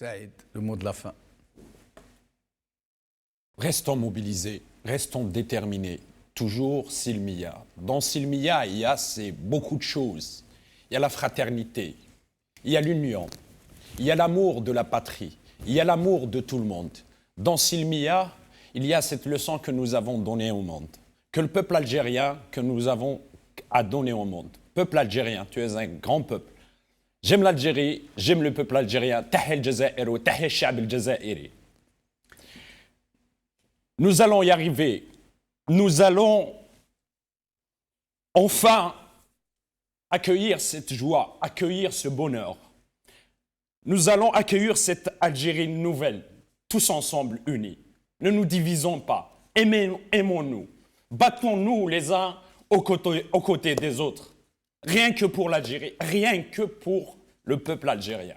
Saïd, le mot de la fin. Restons mobilisés, restons déterminés. Toujours Silmiya. Dans Silmiya, il y a beaucoup de choses. Il y a la fraternité, il y a l'union, il y a l'amour de la patrie, il y a l'amour de tout le monde. Dans Silmiya, il y a cette leçon que nous avons donnée au monde, que le peuple algérien que nous avons à donner au monde. Peuple algérien, tu es un grand peuple. J'aime l'Algérie, j'aime le peuple algérien. Tahia al-Jazair wa tahia al-sha'b al-jazairi. Nous allons y arriver. Nous allons enfin accueillir cette joie, accueillir ce bonheur. Nous allons accueillir cette Algérie nouvelle, tous ensemble unis. Ne nous divisons pas, aimons-nous, battons-nous les uns aux côtés des autres. Rien que pour l'Algérie, rien que pour le peuple algérien.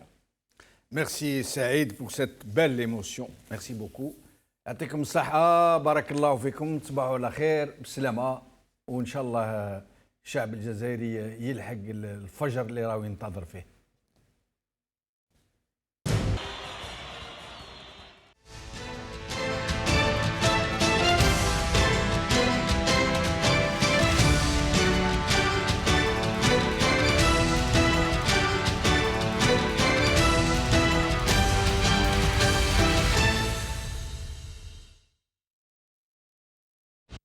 Merci Saïd pour cette belle émotion. Merci beaucoup. يعطيكم الصحة بارك الله فيكم تصبحوا على خير بسلامة وإن شاء الله الشعب الجزائري يلحق الفجر اللي راهو ينتظر فيه.